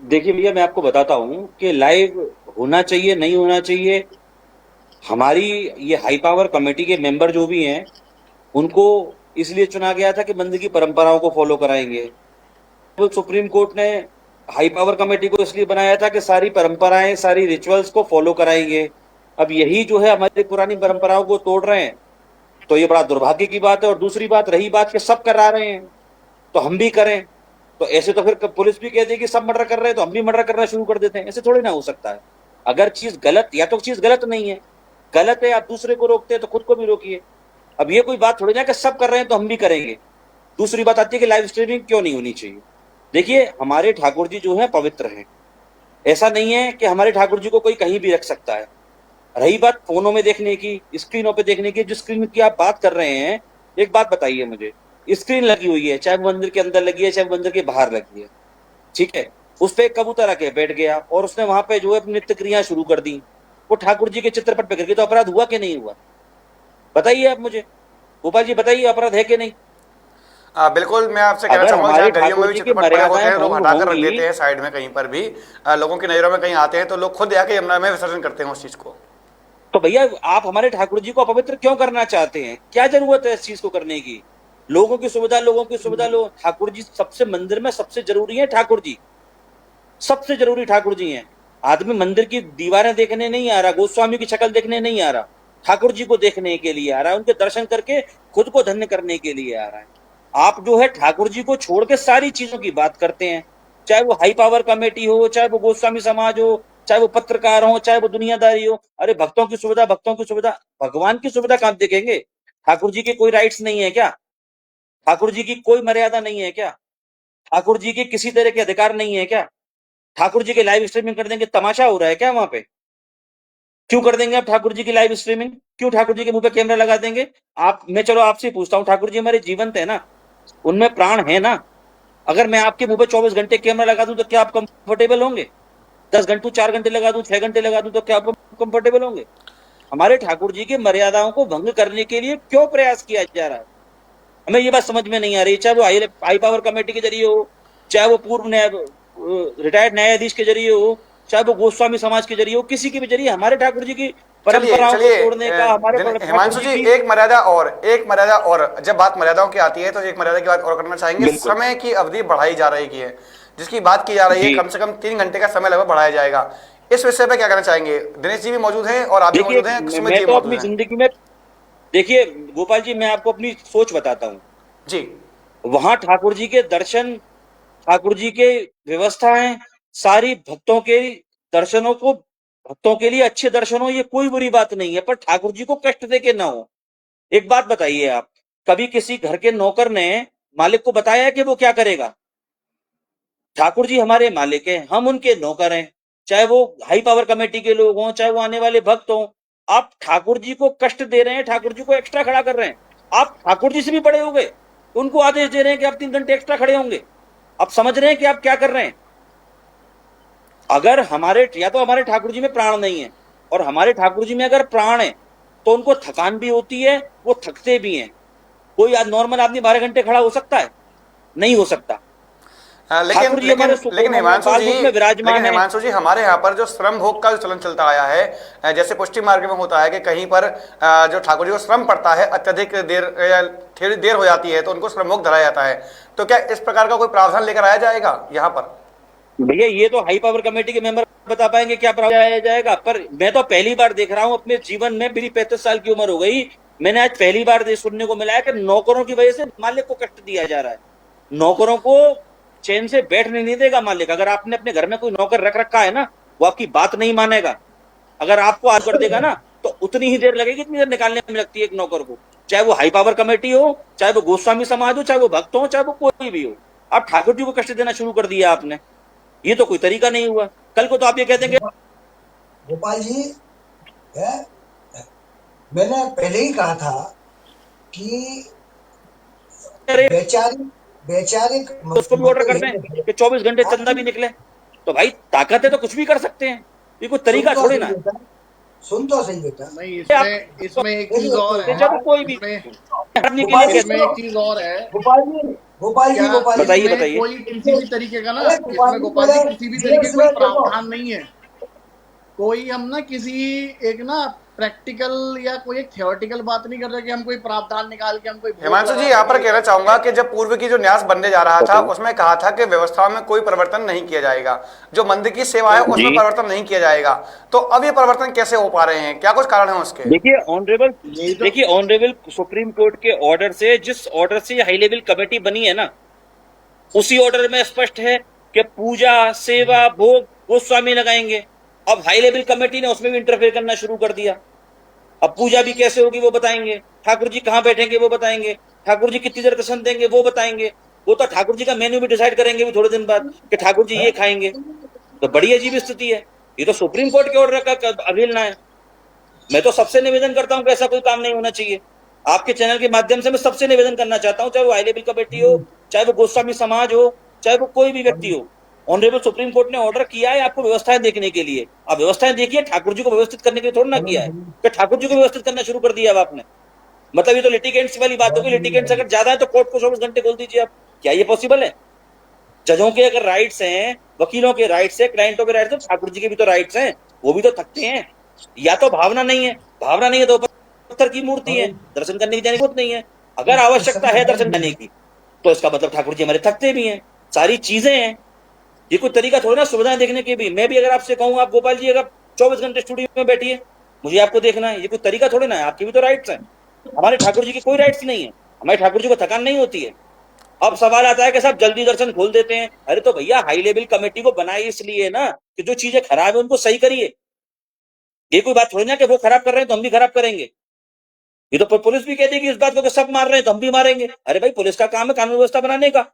देखिए भैया, मैं आपको बताता हूं कि लाइव होना चाहिए नहीं होना चाहिए। हमारी ये हाई पावर कमेटी के मेंबर जो भी हैं, उनको इसलिए चुना गया था कि मंदिर की परंपराओं को फॉलो कराएंगे। तो सुप्रीम कोर्ट ने हाई पावर कमेटी को इसलिए बनाया था कि सारी परंपराएं, सारी रिचुअल्स को फॉलो कराएंगे। अब यही जो है हमारी पुरानी परंपराओं को तोड़ रहे हैं, तो ये बड़ा दुर्भाग्य की बात है। और दूसरी बात रही बात कि सब करा रहे हैं तो हम भी करें, तो ऐसे तो फिर पुलिस भी कहती है कि सब मर्डर कर रहे हैं तो हम भी मर्डर करना शुरू कर देते हैं। ऐसे थोड़ी ना हो सकता है। अगर चीज गलत, या तो चीज गलत नहीं है, गलत है, आप दूसरे को रोकते हैं तो खुद को भी रोकिए। अब ये कोई बात थोड़ी ना कि सब कर रहे हैं तो हम भी करेंगे। दूसरी बात आती है कि लाइव स्ट्रीमिंग क्यों नहीं होनी चाहिए। देखिए, हमारे ठाकुर जी जो है पवित्र हैं। ऐसा नहीं है कि हमारे ठाकुर जी को कोई कहीं भी रख सकता है। रही बात फोनों में देखने की, स्क्रीनों पे देखने की, जो स्क्रीन की आप बात कर रहे हैं, एक बात बताइए मुझे, स्क्रीन लगी हुई है, चाहे मंदिर के अंदर लगी है चाहे मंदिर के बाहर लगी है, ठीक है, उस पे एक कबूतर आके बैठ गया और उसने वहां पे जो है नित्य क्रिया शुरू कर दी, वो ठाकुर जी के चित्रपट पे करके, तो अपराध हुआ कि नहीं हुआ? बताइए आप मुझे, गोपाल जी बताइए, अपराध है कि नहीं? बिल्कुल, मैं आपसे कहना अगर चाहूंगा हमारे जहाँ गलियों में ठाकुर भी जी की चित्रपट पड़े होते मर्यादाएं हैं, लोग भंग हटाकर रख होंगी, देते हैं साइड में कहीं पर भी। लोगों की नजरों में कहीं आते हैं तो लोग खुद आके यमुना में विसर्जन करते हैं उस चीज को। तो भैया आप हमारे ठाकुर जी को अपवित्र क्यों करना चाहते हैं? क्या जरूरत है इस चीज को करने की? लोगों की सुविधा, लोगों की सुविधा लो। ठाकुर जी सबसे, मंदिर में सबसे जरूरी है ठाकुर जी, सबसे जरूरी ठाकुर जी हैं। आदमी मंदिर की दीवारें देखने नहीं आ रहा, गोस्वामी की शक्ल देखने नहीं आ रहा, ठाकुर जी को देखने के लिए आ रहा है, उनके दर्शन करके खुद को धन्य करने के लिए आ रहा है। आप जो है ठाकुर जी को छोड़ के सारी चीजों की बात करते हैं, चाहे वो हाई पावर कमेटी हो, चाहे वो गोस्वामी समाज हो, चाहे वो पत्रकार हो, चाहे वो दुनियादारी हो। अरे भक्तों की सुविधा, भक्तों की सुविधा, भगवान की सुविधा कहां देखेंगे? ठाकुर जी के कोई राइट्स नहीं है क्या? ठाकुर जी की कोई मर्यादा नहीं है क्या? ठाकुर जी के किसी तरह के अधिकार नहीं है क्या? ठाकुर जी के लाइव स्ट्रीमिंग कर देंगे, तमाशा हो रहा है क्या वहां पे? क्यों कर देंगे आप ठाकुर जी की लाइव स्ट्रीमिंग? क्यों ठाकुर जी के मुंह पे कैमरा लगा देंगे? मैं चलो आपसे पूछता हूँ, ठाकुर जी हमारे जीवंत है ना, उनमें प्राण है ना? अगर मैं आपके मुंह पे 24 घंटे कैमरा लगा दूं तो क्या आप कंफर्टेबल होंगे? 10 घंटे 4 घंटे लगा दूं, 6 घंटे लगा दूं तो क्या आप कंफर्टेबल होंगे? हमारे ठाकुर जी की मर्यादाओं को भंग करने के लिए क्यों प्रयास किया जा रहा है? हमें ये बात समझ में नहीं आ रही। चाहे वो हाई पावर कमेटी के जरिए हो, चाहे वो पूर्व रिटायर्ड न्यायाधीश के जरिए हो, चाहे वो गोस्वामी समाज के जरिए हो, किसी के भी जरिए हमारे ठाकुर जी की चलिए परंपराओं को चलिए तोड़ने का, हमारे ठाकुर हिमांशु जी जी, की। एक मर्यादा और जब बात मर्यादाओं की आती है तो एक मर्यादा की बात और करना चाहेंगे। बिल्कुल समय की अवधि बढ़ाई जा रही है, जिसकी बात की जा रही है, जी। कम से कम 3 घंटे का समय लगभग बढ़ाया जाएगा। इस विषय पे क्या कहना चाहेंगे? दिनेश जी भी मौजूद हैं और आप भी देखिए मौजूद हैं, सुमित मैं जी भी तो मौजूद अपनी हैं। जिंदगी में, देखिए गोपाल जी, मैं आपको अपनी सोच बताता हूँ। जी। वहां ठाकुर जी के दर्शन, ठाकुर जी के व्यवस्थाएं, सारी भक्तों के दर्शनों को, भक्तों के लिए अच्छे दर्शन हो, ये कोई बुरी बात नहीं है, पर ठाकुर जी को कष्ट दे के ना हो। एक बात बताइए आप, कभी किसी घर के नौकर ने मालिक को बताया कि वो क्या करेगा? ठाकुर जी हमारे मालिक हैं, हम उनके नौकर हैं, चाहे वो हाई पावर कमेटी के लोग हों, चाहे वो आने वाले भक्त हों। आप ठाकुर जी को कष्ट दे रहे हैं, ठाकुर जी को एक्स्ट्रा खड़ा कर रहे हैं। आप ठाकुर जी से भी बड़े हो गए, उनको आदेश दे रहे हैं कि आप 3 घंटे एक्स्ट्रा खड़े होंगे। आप समझ रहे हैं कि आप क्या कर रहे हैं? अगर हमारे, या तो हमारे ठाकुर जी में प्राण नहीं है, और हमारे ठाकुर जी में अगर प्राण है तो उनको थकान भी होती है, वो थकते भी हैं। कोई आज नॉर्मल आदमी 12 घंटे खड़ा हो सकता है? नहीं हो सकता। लेकिन ठाकुर जी लेकिन हमारे लेकिन सुकोमल में, हिमांशु जी, बालरूप में विराजमान है। हमारे यहाँ पर जो श्रम भोग का जो चलन चलता आया है, जैसे पुष्टि मार्ग में होता है कि कहीं पर जो ठाकुर जी को श्रम पड़ता है, अत्यधिक देर या थोड़ी देर हो जाती है तो उनको श्रम भोग धराया जाता है। तो क्या इस प्रकार का कोई प्रावधान लेकर आया जाएगा यहाँ पर? भैया ये तो हाई पावर कमेटी के मेंबर बता पाएंगे क्या प्रावधान जाएगा, पर मैं तो पहली बार देख रहा हूं अपने जीवन में, मेरी 35 साल की उम्र हो गई, मैंने आज पहली बार सुनने को मिला है कि नौकरों की वजह से मालिक को कष्ट दिया जा रहा है। नौकरों को चैन से बैठने नहीं देगा मालिक। अगर आपने अपने घर में कोई नौकर रख रखा है ना, वो आपकी बात नहीं मानेगा। अगर आपको आज कर देगा ना तो उतनी ही देर लगेगी जितनी देर निकालने में लगती है एक नौकर को, चाहे वो हाई पावर कमेटी हो, चाहे वो गोस्वामी समाज हो, चाहे वो भक्त हो, चाहे वो कोई भी हो। आप ठाकुर जी को कष्ट देना शुरू कर दिया आपने, ये तो कोई तरीका नहीं हुआ। कल को तो आप ये कह देंगे। गोपाल जी, है, मैंने पहले ही कहा था कि अरे वैचारिक वैचारिक तो उसको भी ऑर्डर कर दें मतभेद है। कि 24 घंटे चंदा आपकी भी निकले। तो भाई ताकत है तो कुछ भी कर सकते हैं, ये कोई सुन तरीका तो थोड़ी सही ना है। बेटा, सुन तो सही बेटा। नहीं, आप इसमें एक चीज देखिए, और है। चाहे वो कोई भी इसमें करने के लिए गोपाल जी, इसमें एक चीज और है। गोपाल जी, गोपाल जी, क्या गोपाल जी, बताइए इसमें बताइए। कोई किसी भी तरीके का ना, अरे गोपाल इसमें जी, गोपाल जी मेरे किसी भी मेरे तरीके कोई सुनो, देखो, प्रावधान नहीं है। कोई हम ना किसी एक ना प्रैक्टिकल या कोई एक थियोरेटिकल बात नहीं कर रहे कि हम कोई प्रावधान निकाल के हम कोई भोग हिमांशु जी, लगा यहाँ के पर ये कहना करेंगे। चाहूंगा कि जब पूर्व की जो न्यास बनने जा रहा था बताइए उसमें कहा था कि व्यवस्थाओं में कोई परिवर्तन नहीं किया जाएगा, जो मंदिर की सेवा है जी। उसमें परिवर्तन नहीं किया जाएगा। तो अब ये परिवर्तन कैसे हो पा रहे हैं? क्या कुछ कारण है उसके? यही तो देखिए ऑनरेबल सुप्रीम कोर्ट के ऑर्डर से, जिस ऑर्डर से हाई लेवल कमेटी बनी है ना, उसी ऑर्डर में स्पष्ट है कि पूजा सेवा भोग गोस्वामी लगाएंगे। अब हाई लेवल कमेटी ने उसमें भी इंटरफेयर करना शुरू कर दिया। अब पूजा भी कैसे होगी वो बताएंगे, ठाकुर जी कहाँ बैठेंगे वो बताएंगे, ठाकुर जी कितनी देर दर्शन देंगे वो बताएंगे। वो तो ठाकुर जी का मेन्यू भी डिसाइड करेंगे भी थोड़े दिन बाद कि ठाकुर जी ये खाएंगे। तो बड़ी अजीब स्थिति है। ये तो सुप्रीम कोर्ट के ऑर्डर का अवहेलना है। मैं तो सबसे निवेदन करता हूं कि ऐसा कोई काम नहीं होना चाहिए। आपके चैनल के माध्यम से मैं सबसे निवेदन करना चाहता हूं, चाहे वो हाई लेवल कमेटी हो, चाहे वो गोस्वामी समाज हो, चाहे वो कोई भी व्यक्ति हो। ऑनरेबल सुप्रीम कोर्ट ने ऑर्डर किया है आपको व्यवस्थाएं देखने के लिए, आप व्यवस्थाएं देखिए। ठाकुर जी को व्यवस्थित करने के लिए थोड़ा ना किया है कि ठाकुर जी को व्यवस्थित करना शुरू कर दिया अब आपने। मतलब ये तो लिटिगेंट्स वाली बात होगी। लिटिगेंट्स अगर ज्यादा है तो कोर्ट को 24 घंटे खोल दीजिए आप। क्या ये पॉसिबल है? जजों के अगर राइट्स हैं, वकीलों के राइट्स है, क्लाइंटों के राइट्स है, ठाकुर जी के भी तो राइट्स हैं, वो भी तो थकते हैं। या तो भावना नहीं है, भावना नहीं है तो पत्थर की मूर्ति है, दर्शन करने की जाने की जरूरत नहीं है। अगर आवश्यकता है दर्शन करने की तो इसका मतलब ठाकुर जी हमारे थकते भी हैं, सारी चीजें हैं। ये कोई तरीका थोड़ा ना सुविधाएं देखने के भी। मैं भी अगर आपसे कहूँ, आप गोपाल जी अगर 24 घंटे स्टूडियो में बैठिए, मुझे आपको देखना है, ये कोई तरीका थोड़ी ना है। आपकी भी तो राइट्स हैं, हमारे ठाकुर जी की कोई राइट्स नहीं है। हमारे ठाकुर जी को थकान नहीं होती है। अब सवाल आता है कि साहब जल्दी दर्शन खोल देते हैं। अरे तो भैया हाई लेवल कमेटी को बनाई इसलिए ना कि जो चीजें खराब है उनको सही करिए। ये कोई बात थोड़ी ना कि वो खराब कर रहे हैं तो हम भी खराब करेंगे। ये तो पुलिस भी कह देगी इस बात को कि सब मार रहे हैं तो हम भी मारेंगे। अरे भाई पुलिस का काम है कानून व्यवस्था बनाने का।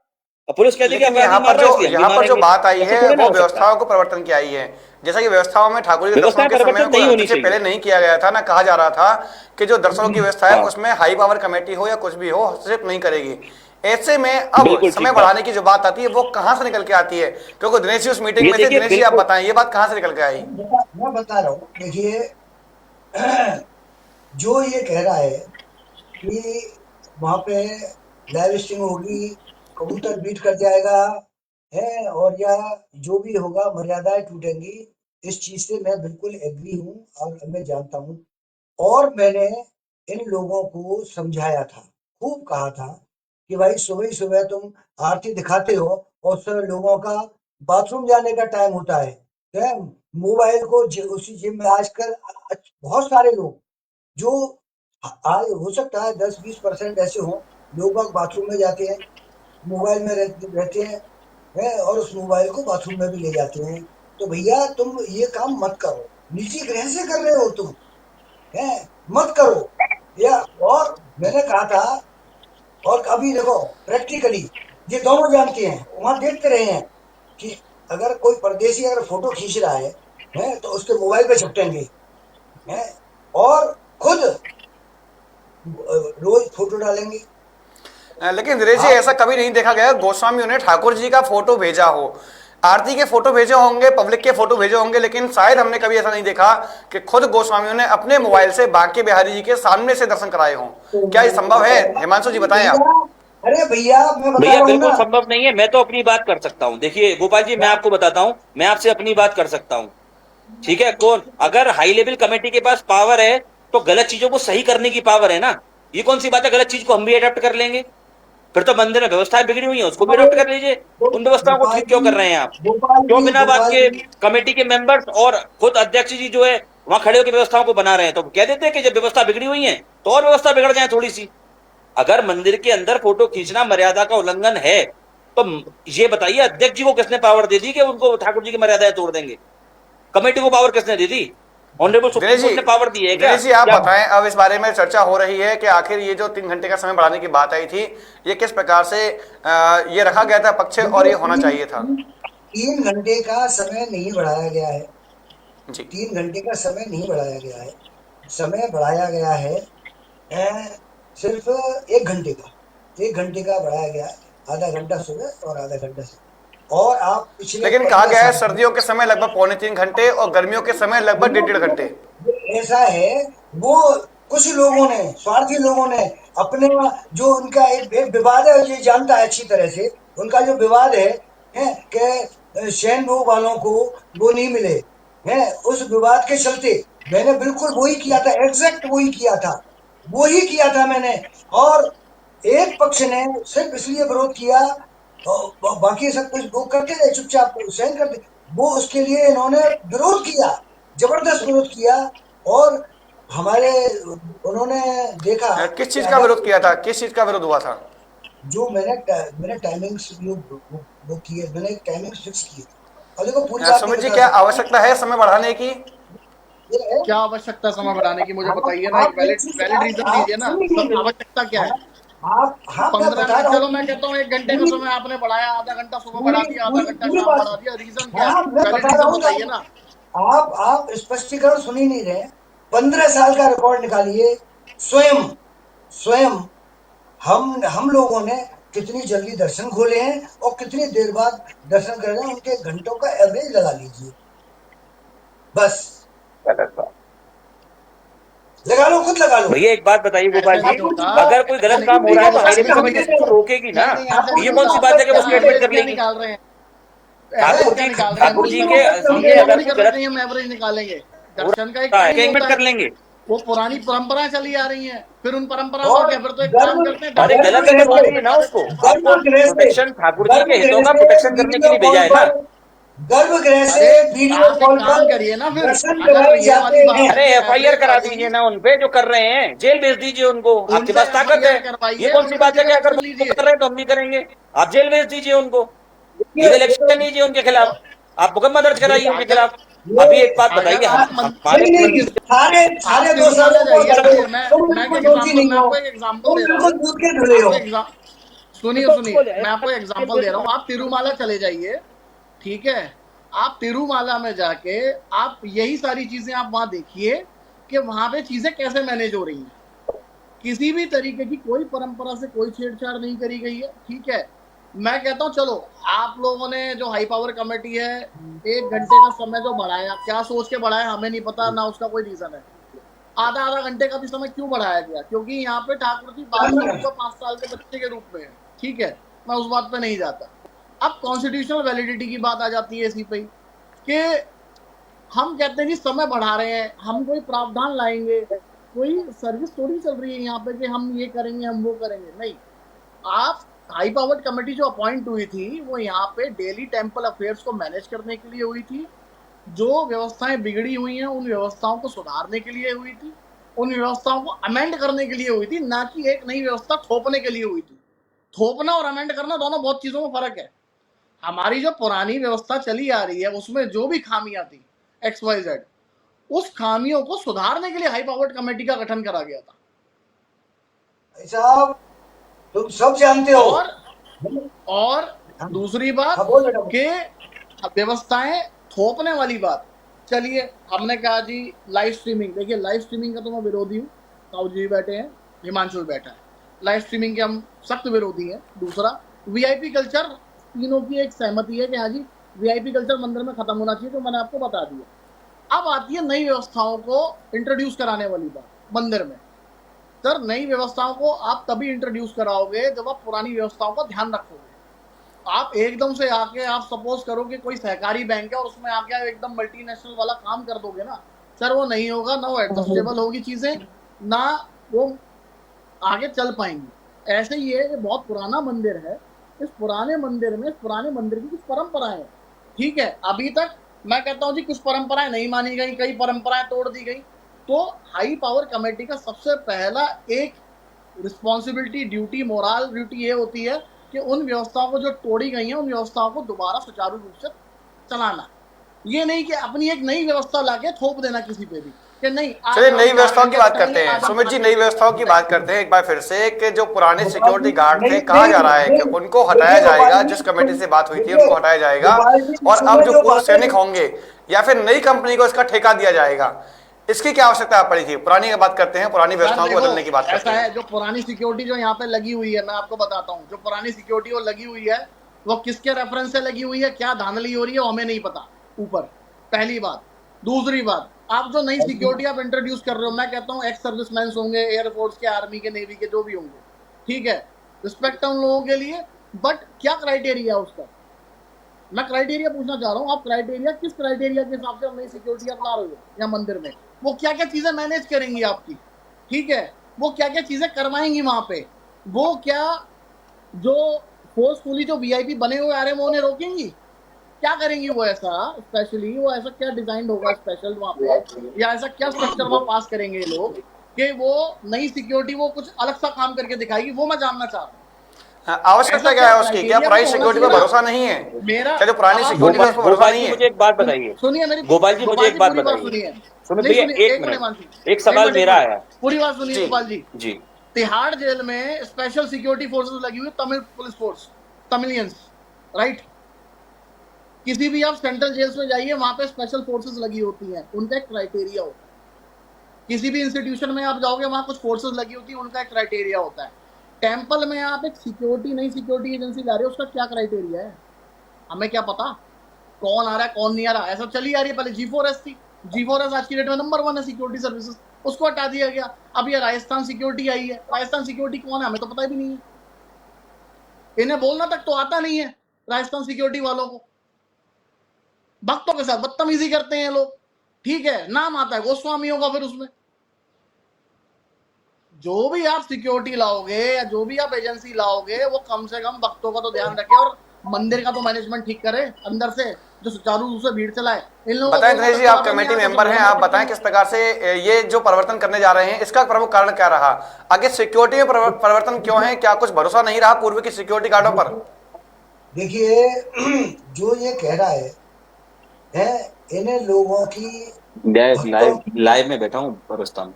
अब पुलिस कहती है कि लेकिन अपराधी मार रहा है इसलिए हम भी यहाँ पर जो मारेंगे। बात आई ऐसे है थोड़ी ना वो हो सकता है। व्यवस्थाओं को परिवर्तन की आई है। जैसा कि व्यवस्थाओं में ठाकुर जी के व्यवस्था दर्शनों के समय परिवर्तन कोई नहीं होनी हस्तक्षेप चाहिए। पहले नहीं किया गया था ना, कहा जा रहा था कि जो दर्शनों की व्यवस्था है हाँ, उसमें हाई पावर कमेटी हो या कुछ भी हो हस्तक्षेप नहीं करेगी। ऐसे में अब बिल्कुल समय ठीक बात। बढ़ाने की जो बात आती है वो कहां से निकल के आती है? क्योंकि दिनेश जी उस मीटिंग ये में थे। देखिए दिनेश जी आप बिल्कुल बताएं ये बात कहां से निकल के आई? मैं बता रहा हूँ, देखिए जो ये कह रहा है कि वहां पे लाइव स्ट्रीम होगी, कबूतर बीट कर जाएगा है, और या जो भी होगा मर्यादाएं टूटेंगी, इस चीज से मैं बिल्कुल एग्री हूँ और मैं जानता हूँ। और मैंने इन लोगों को समझाया था, खूब कहा था कि भाई सुबह ही सुबह तुम आरती दिखाते हो और उस समय लोगों का बाथरूम जाने का टाइम होता है, मोबाइल को उसी जिम में आजकल बहुत सारे लोग जो आज हो सकता है 10-20% ऐसे हों, लोग बाग बाथरूम में जाते हैं, मोबाइल में रहते हैं और उस मोबाइल को बाथरूम में भी ले जाते हैं। तो भैया तुम ये काम मत करो, निजी गृह से कर रहे हो तुम, है मत करो। या और मैंने कहा था, और अभी देखो प्रैक्टिकली ये दोनों जानते हैं, वहां देखते रहे हैं कि अगर कोई परदेसी अगर फोटो खींच रहा है तो उसके मोबाइल पे झपटेंगे है, और खुद रोज फोटो डालेंगे। लेकिन दिनेश जी आप ऐसा कभी नहीं देखा गया गोस्वामियों ने ठाकुर जी का फोटो भेजा हो। आरती के फोटो भेजे होंगे, पब्लिक के फोटो भेजे होंगे, लेकिन शायद हमने कभी ऐसा नहीं देखा कि खुद गोस्वामियों ने अपने मोबाइल से बांके बिहारी जी के सामने से दर्शन कराए हों। क्या ये संभव है? हिमांशु जी बताएं आप। अरे भैया मैं बता भैया रहा हूँ बिल्कुल ना। संभव नहीं है। मैं तो अपनी बात कर सकता हूँ। देखिए गोपाल जी, मैं आपको बताता हूँ, मैं आपसे अपनी बात कर सकता हूँ, ठीक है। कौन, अगर हाई लेवल कमेटी के पास पावर है तो गलत चीजों को सही करने की पावर है ना। ये कौन सी बात है, गलत चीज को हम भी अडेप्ट कर लेंगे? फिर तो मंदिर में व्यवस्थाएं बिगड़ी हुई है, उसको भी अडॉप्ट कर लीजिए। उन व्यवस्थाओं को गोपाल ठीक क्यों कर जी, रहे हैं आप? गोपाल क्यों जी, बिना बात गोपाल के जी, कमेटी के मेंबर्स और खुद अध्यक्ष जी जो है वहां खड़े होकर व्यवस्थाओं को बना रहे हैं? तो कह देते हैं कि जब व्यवस्था बिगड़ी हुई है तो और व्यवस्था बिगड़ जाए थोड़ी सी। अगर मंदिर के अंदर फोटो खींचना मर्यादा का उल्लंघन है तो ये बताइए अध्यक्ष जी को किसने पावर दे दी कि उनको ठाकुर जी की मर्यादाएं तोड़ देंगे? कमेटी को पावर किसने दी थी? ऑनरेबल सुप्रीम कोर्ट ने पावर दी है क्या? दिनेश जी आप क्या बताएं, अब इस बारे में चर्चा हो रही है कि आखिर ये जो 3 घंटे का समय बढ़ाने की बात आई थी, ये किस प्रकार से ये रखा गया था पक्ष और ये होना चाहिए था? 3 घंटे का समय नहीं बढ़ाया गया है। जी। 3 घंटे का समय नहीं बढ़ाया गया है। समय बढ़ाया गया है सिर्फ 1 घंटे का। 1 घंटे का बढ़ाया गया है, आधा घंटा सुबह और आधा घंटा से। और आप पिछले लेकिन कहा 15 गया है साल सर्दियों के समय लगभग 2.75 घंटे और गर्मियों के समय लगभग 1.5 घंटे। ऐसा है, वो कुछ लोगों ने, स्वार्थी लोगों ने अपने जो उनका एक विवाद है, ये जानता है अच्छी तरह से, उनका जो विवाद है कि शैन भोग वालों को वो नहीं मिले है, उस विवाद के चलते मैंने बिल्कुल वही किया था, एग्जैक्ट वही किया था, वही किया था मैंने। और एक पक्ष ने सिर्फ इसलिए विरोध किया, और बाकी सब कुछ वो करते रहे, चुपचाप सहन करते, वो उसके लिए इन्होंने विरोध किया, जबरदस्त विरोध किया। और हमारे उन्होंने देखा किस कि चीज का अगर विरोध किया था? किस चीज का विरोध हुआ था? जो मैंने टाइमिंग्स वो किए, मैंने टाइमिंग्स फिक्स किए थे। और देखो पूरी बात नहीं सुमित जी बता क्या सकता, आवश्यकता है समय बढ़ाने की? ये है। क्या आवश्यकता समय बढ़ाने की, मुझे बताइए ना, एक आप एक वैलिड चीज, वैलिड रीजन आप दीजिए ना। सब सुनिए, आवश्यकता क्या है? मैं 15 बता मिनट, रहा चलो हूँ मैं कहता हूँ 1 घंटे का पूरी समय आपने बढ़ाया, आधा घंटा सुबह बढ़ा पूरी दिया, आधा पूरी घंटा पूरी शाम बढ़ा बात। दिया, रीजन क्या है? हाँ मैं वैलिड बता रहा रीजन हूँ बताइए तो ना। आप स्पष्टीकरण सुन ही नहीं रहे। 15 साल का रिकॉर्ड निकालिए, स्वयं स्वयं हम लोगों ने कितनी जल्दी दर्शन खोले हैं और कितनी देर बाद दर्शन कर रहे हैं, उनके घंटों का एवरेज लगा लीजिए, बस लगा लो, खुद लगा लो। भैया एक बात बताइए गोपाल ऐसे जी, नहीं होता। अगर कोई ऐसे गलत नहीं, काम हो नहीं रहा है हो तो हाई सकता। लेवल कमेटी हमने उसको रोकेगी ना। नहीं नहीं, ऐसे नहीं ये कौन सी होता। बात है कि वो आप स्टेटमेंट एवरेज कर क्या लेगी? निकाल रहे हैं? एवरेज क्या निकाल रहे हैं? ठाकुर जी मुझसे के मुझसे लिए अगर नौकरी कोई करने गलत नहीं, हम एवरेज निकालेंगे। हो दर्शन का एक रहा है टाइम एंगेजमेंट होता कर है, लेंगे। वो पुरानी परंपराएं चली आ रही हैं, फिर उन परंपराओं का और क्या? फिर तो एक काम गर्भ करते हैं, अरे ठाकुर जी गलत के है तो गर्भगृह से हितों रोकिए में ना जाके। उसको। आपको गर्भगृह से प्रोटेक्शन, ठाकुर जी के हितों गर्भगृह का से प्रोटेक्शन करने के वीडियो लिए भेजा कॉल है ना। पर गर्भगृह से अरे वीडियो आप एक कॉल काम पर करिए ना, फिर दर्शन अगर कराए ये जाते वाली हैं। बात अरे है कि एफआईआर एवरेज करा वाली, दीजिए ना उन पे जो कर रहे हैं, जेल भेज दीजिए उनको। आपके उनसे पास ताकत है। एफआईआर ये करवाइए, कौन सी उन पे बात है कि लीगल अगर एक्शन वो लीजिए। कर रहे हैं तो हम भी करेंगे? आप जेल भेज दीजिए उनको, देखिए लीगल ये तो एक्शन लीजिए उनके खिलाफ, आप मुकदमा दर्ज कराइए उनके अगर खिलाफ। ये अभी एक बात अगर बताइए, आप हमारे नहीं नहीं, मंदिर सारे आप सारे तिरुमाला दोषारों को जाइए कर ना, दो, ये तुम मैं एक बिल्कुल दोषी एग्जांपल, नहीं मैं हो, आपको एक एग्जांपल तुम दे रहा बिल्कुल हूँ। दूध के धुले हो। आपको एग्जाम सुनिए सुनिए, मैं आपको एग्जांपल दे रहा हूँ। आप तिरुमाला चले जाइए, ठीक है, आप तिरुमाला में जाके आप यही सारी चीजें आप वहां देखिए कि वहां पे चीजें कैसे मैनेज हो रही हैं। किसी भी तरीके की कोई परंपरा से कोई छेड़छाड़ नहीं करी गई है, ठीक है। मैं कहता हूं चलो, आप लोगों ने जो हाई पावर कमेटी है 1 घंटे का समय जो बढ़ाया, क्या सोच के बढ़ाया हमें नहीं पता, ना उसका कोई रीजन है। आधा आधा घंटे का भी समय क्यों बढ़ाया गया? क्योंकि यहाँ पे ठाकुर जी 5 साल के बच्चे के रूप में है, ठीक है, मैं उस बात पे नहीं जाता। अब कॉन्स्टिट्यूशनल वैलिडिटी की बात आ जाती है इसी पे कि हम कहते हैं कि समय बढ़ा रहे हैं, हम कोई प्रावधान लाएंगे, कोई सर्विस थोड़ी चल रही है यहाँ पे कि हम ये करेंगे हम वो करेंगे, नहीं। आप हाई पावर्ड कमेटी जो अपॉइंट हुई थी वो यहाँ पे डेली टेम्पल अफेयर्स को मैनेज करने के लिए हुई थी। जो व्यवस्थाएं बिगड़ी हुई हैं उन व्यवस्थाओं को सुधारने के लिए हुई थी, उन व्यवस्थाओं को अमेंड करने के लिए हुई थी, ना कि एक नई व्यवस्था थोपने के लिए हुई थी। थोपना और अमेंड करना दोनों बहुत चीजों में फर्क है। हमारी जो पुरानी व्यवस्था चली आ रही है उसमें जो भी खामियां थी XYZ, उस खामियों को सुधारने के लिए हाई पावर्ड कमेटी का गठन करा गया था। साहब तुम सब जानते हो। और दूसरी बात कि व्यवस्थाएं थोपने वाली बात, चलिए हमने कहा जी लाइव स्ट्रीमिंग, देखिए लाइव स्ट्रीमिंग का तो मैं विरोधी हूँ, ताऊ जी बैठे हैं, हिमांशु भी बैठा है, लाइव स्ट्रीमिंग के हम सख्त विरोधी हैं। दूसरा, वीआईपी कल्चर, तीनों की एक सहमति है कि हाँ जी वीआईपी कल्चर मंदिर में खत्म होना चाहिए, तो मैंने आपको बता दिया। अब आती है नई व्यवस्थाओं को इंट्रोड्यूस कराने वाली बात मंदिर में। सर, नई व्यवस्थाओं को आप तभी इंट्रोड्यूस कराओगे जब आप पुरानी व्यवस्थाओं का ध्यान रखोगे। आप एकदम से आके आप सपोज करो कि कोई सहकारी बैंक है और उसमें आके एकदम मल्टीनेशनल वाला काम कर दोगे ना सर, वो नहीं होगा, ना वो एडजस्टेबल होगी चीजें, ना वो आगे चल पाएंगी। ऐसे ही है, ये बहुत पुराना मंदिर है, इस पुराने मंदिर में, इस पुराने मंदिर की कुछ परंपराएं हैं, ठीक है। अभी तक मैं कहता हूँ जी कुछ परंपराएं नहीं मानी गई, कई परंपराएं तोड़ दी गई। तो हाई पावर कमेटी का सबसे पहला एक रिस्पॉन्सिबिलिटी, ड्यूटी, मोरल ड्यूटी ये होती है कि उन व्यवस्थाओं को जो तोड़ी गई हैं उन व्यवस्थाओं को दोबारा सुचारू रूप से चलाना। ये नहीं कि अपनी एक नई व्यवस्था लाके थोप देना किसी पे भी कि नहीं। चलिए नई व्यवस्थाओं की बात करते हैं। सुमित जी, नई व्यवस्थाओं की बात करते हैं एक बार फिर से कि जो पुराने सिक्योरिटी गार्ड थे, कहा जा रहा है कि उनको हटाया जाएगा, जिस कमेटी से बात हुई थी उनको हटाया जाएगा, और अब जो पूर्व सैनिक होंगे या फिर नई कंपनी को इसका ठेका दिया जाएगा। इसकी क्या आवश्यकता पड़ी थी? पुरानी की बात करते हैं, पुरानी व्यवस्थाओं को बदलने की बात करते हैं। ऐसा है, जो पुरानी सिक्योरिटी जो यहाँ पे लगी हुई है, मैं आपको बताता हूँ, जो पुरानी सिक्योरिटी वो लगी हुई है वो किसके रेफरेंस से लगी हुई है, क्या धांधली हो रही है, हमें नहीं पता ऊपर, पहली बात। दूसरी बात, आप जो नई सिक्योरिटी आप इंट्रोड्यूस कर रहे हो, मैं कहता हूँ एक्स सर्विसमैन होंगे, एयरफोर्स के, आर्मी के, नेवी के, जो भी होंगे, ठीक है, रिस्पेक्ट है उन लोगों के लिए, बट क्या क्राइटेरिया है उसका? मैं क्राइटेरिया पूछना चाह रहा हूँ, आप क्राइटेरिया किस क्राइटेरिया के हिसाब से नई सिक्योरिटी आप ला रहे हो या मंदिर में? वो क्या क्या चीजें मैनेज करेंगी आपकी, ठीक है, वो क्या क्या चीजें करवाएंगी वहां पे, वो क्या जो फोर्सफुली जो वीआईपी बने हुए आ रहे हैं वो उन्हें रोकेंगी? क्या करेंगी वो ऐसा स्पेशली, वो ऐसा क्या डिजाइन होगा स्पेशल वहां पे, या ऐसा क्या स्ट्रक्चर वहां पास करेंगे ये लोग कि वो नई सिक्योरिटी वो कुछ अलग सा काम करके दिखाएगी? वो मैं जानना चाह रहा हूँ। आवश्यकता क्या है उसकी? क्या पुरानी सिक्योरिटी पर भरोसा नहीं है? मेरा क्या जो पुरानी सिक्योरिटी पर भरोसा नहीं है? मुझे एक बात बताइए, सुनिए मेरी, गोपाल जी मुझे एक बात बताइए। सुमित भैया एक मिनट, एक सवाल मेरा है, पूरी बात सुनिए गोपाल जी। जी, तिहाड़ जेल में स्पेशल सिक्योरिटी फोर्सेस लगी हुई, Tamil police force, Tamilians, right. किसी भी आप सेंट्रल जेल्स में जाइए, वहां पे स्पेशल फोर्सेस लगी होती हैं, उनका एक क्राइटेरिया होता है। किसी भी इंस्टीट्यूशन में आप जाओगे वहां कुछ फोर्सेस लगी होती है, उनका एक क्राइटेरिया होता है। टेंपल में आप एक सिक्योरिटी, नई सिक्योरिटी एजेंसी ला रहे हो, उसका क्या क्राइटेरिया है? हमें क्या पता कौन आ रहा है कौन नहीं आ रहा? ऐसा चली आ रही है। पहले G4S थी, G4S आज की डेट में नंबर 1 है सिक्योरिटी सर्विसेज, उसको हटा दिया गया। अब ये राजस्थान सिक्योरिटी आई है, राजस्थान सिक्योरिटी कौन है हमें तो पता भी नहीं है, इन्हें बोलना तक तो आता नहीं है। राजस्थान सिक्योरिटी वालों को भक्तों के साथ बदतमीजी करते हैं लोग, ठीक है, नाम आता है गोस्वामियों का। फिर उसमें जो भी आप सिक्योरिटी लाओगे या जो भी आप एजेंसी लाओगे, वो कम से कम भक्तों का तो ध्यान रखे और मंदिर का तो मैनेजमेंट ठीक करे अंदर से, जो सुचारू रूप से भीड़ चलाए। इन लोगों बताएं दिनेश जी, आप कमेटी मेंबर हैं, आप बताएं किस प्रकार से ये जो परिवर्तन करने जा रहे हैं, इसका प्रमुख कारण क्या रहा? आगे सिक्योरिटी में परिवर्तन क्यों है? क्या कुछ भरोसा नहीं रहा पूर्व की सिक्योरिटी गार्डों पर? देखिए, जो ये कह रहा है इन्हें लोगों की लाइव में बैठा हूँ परस्तान,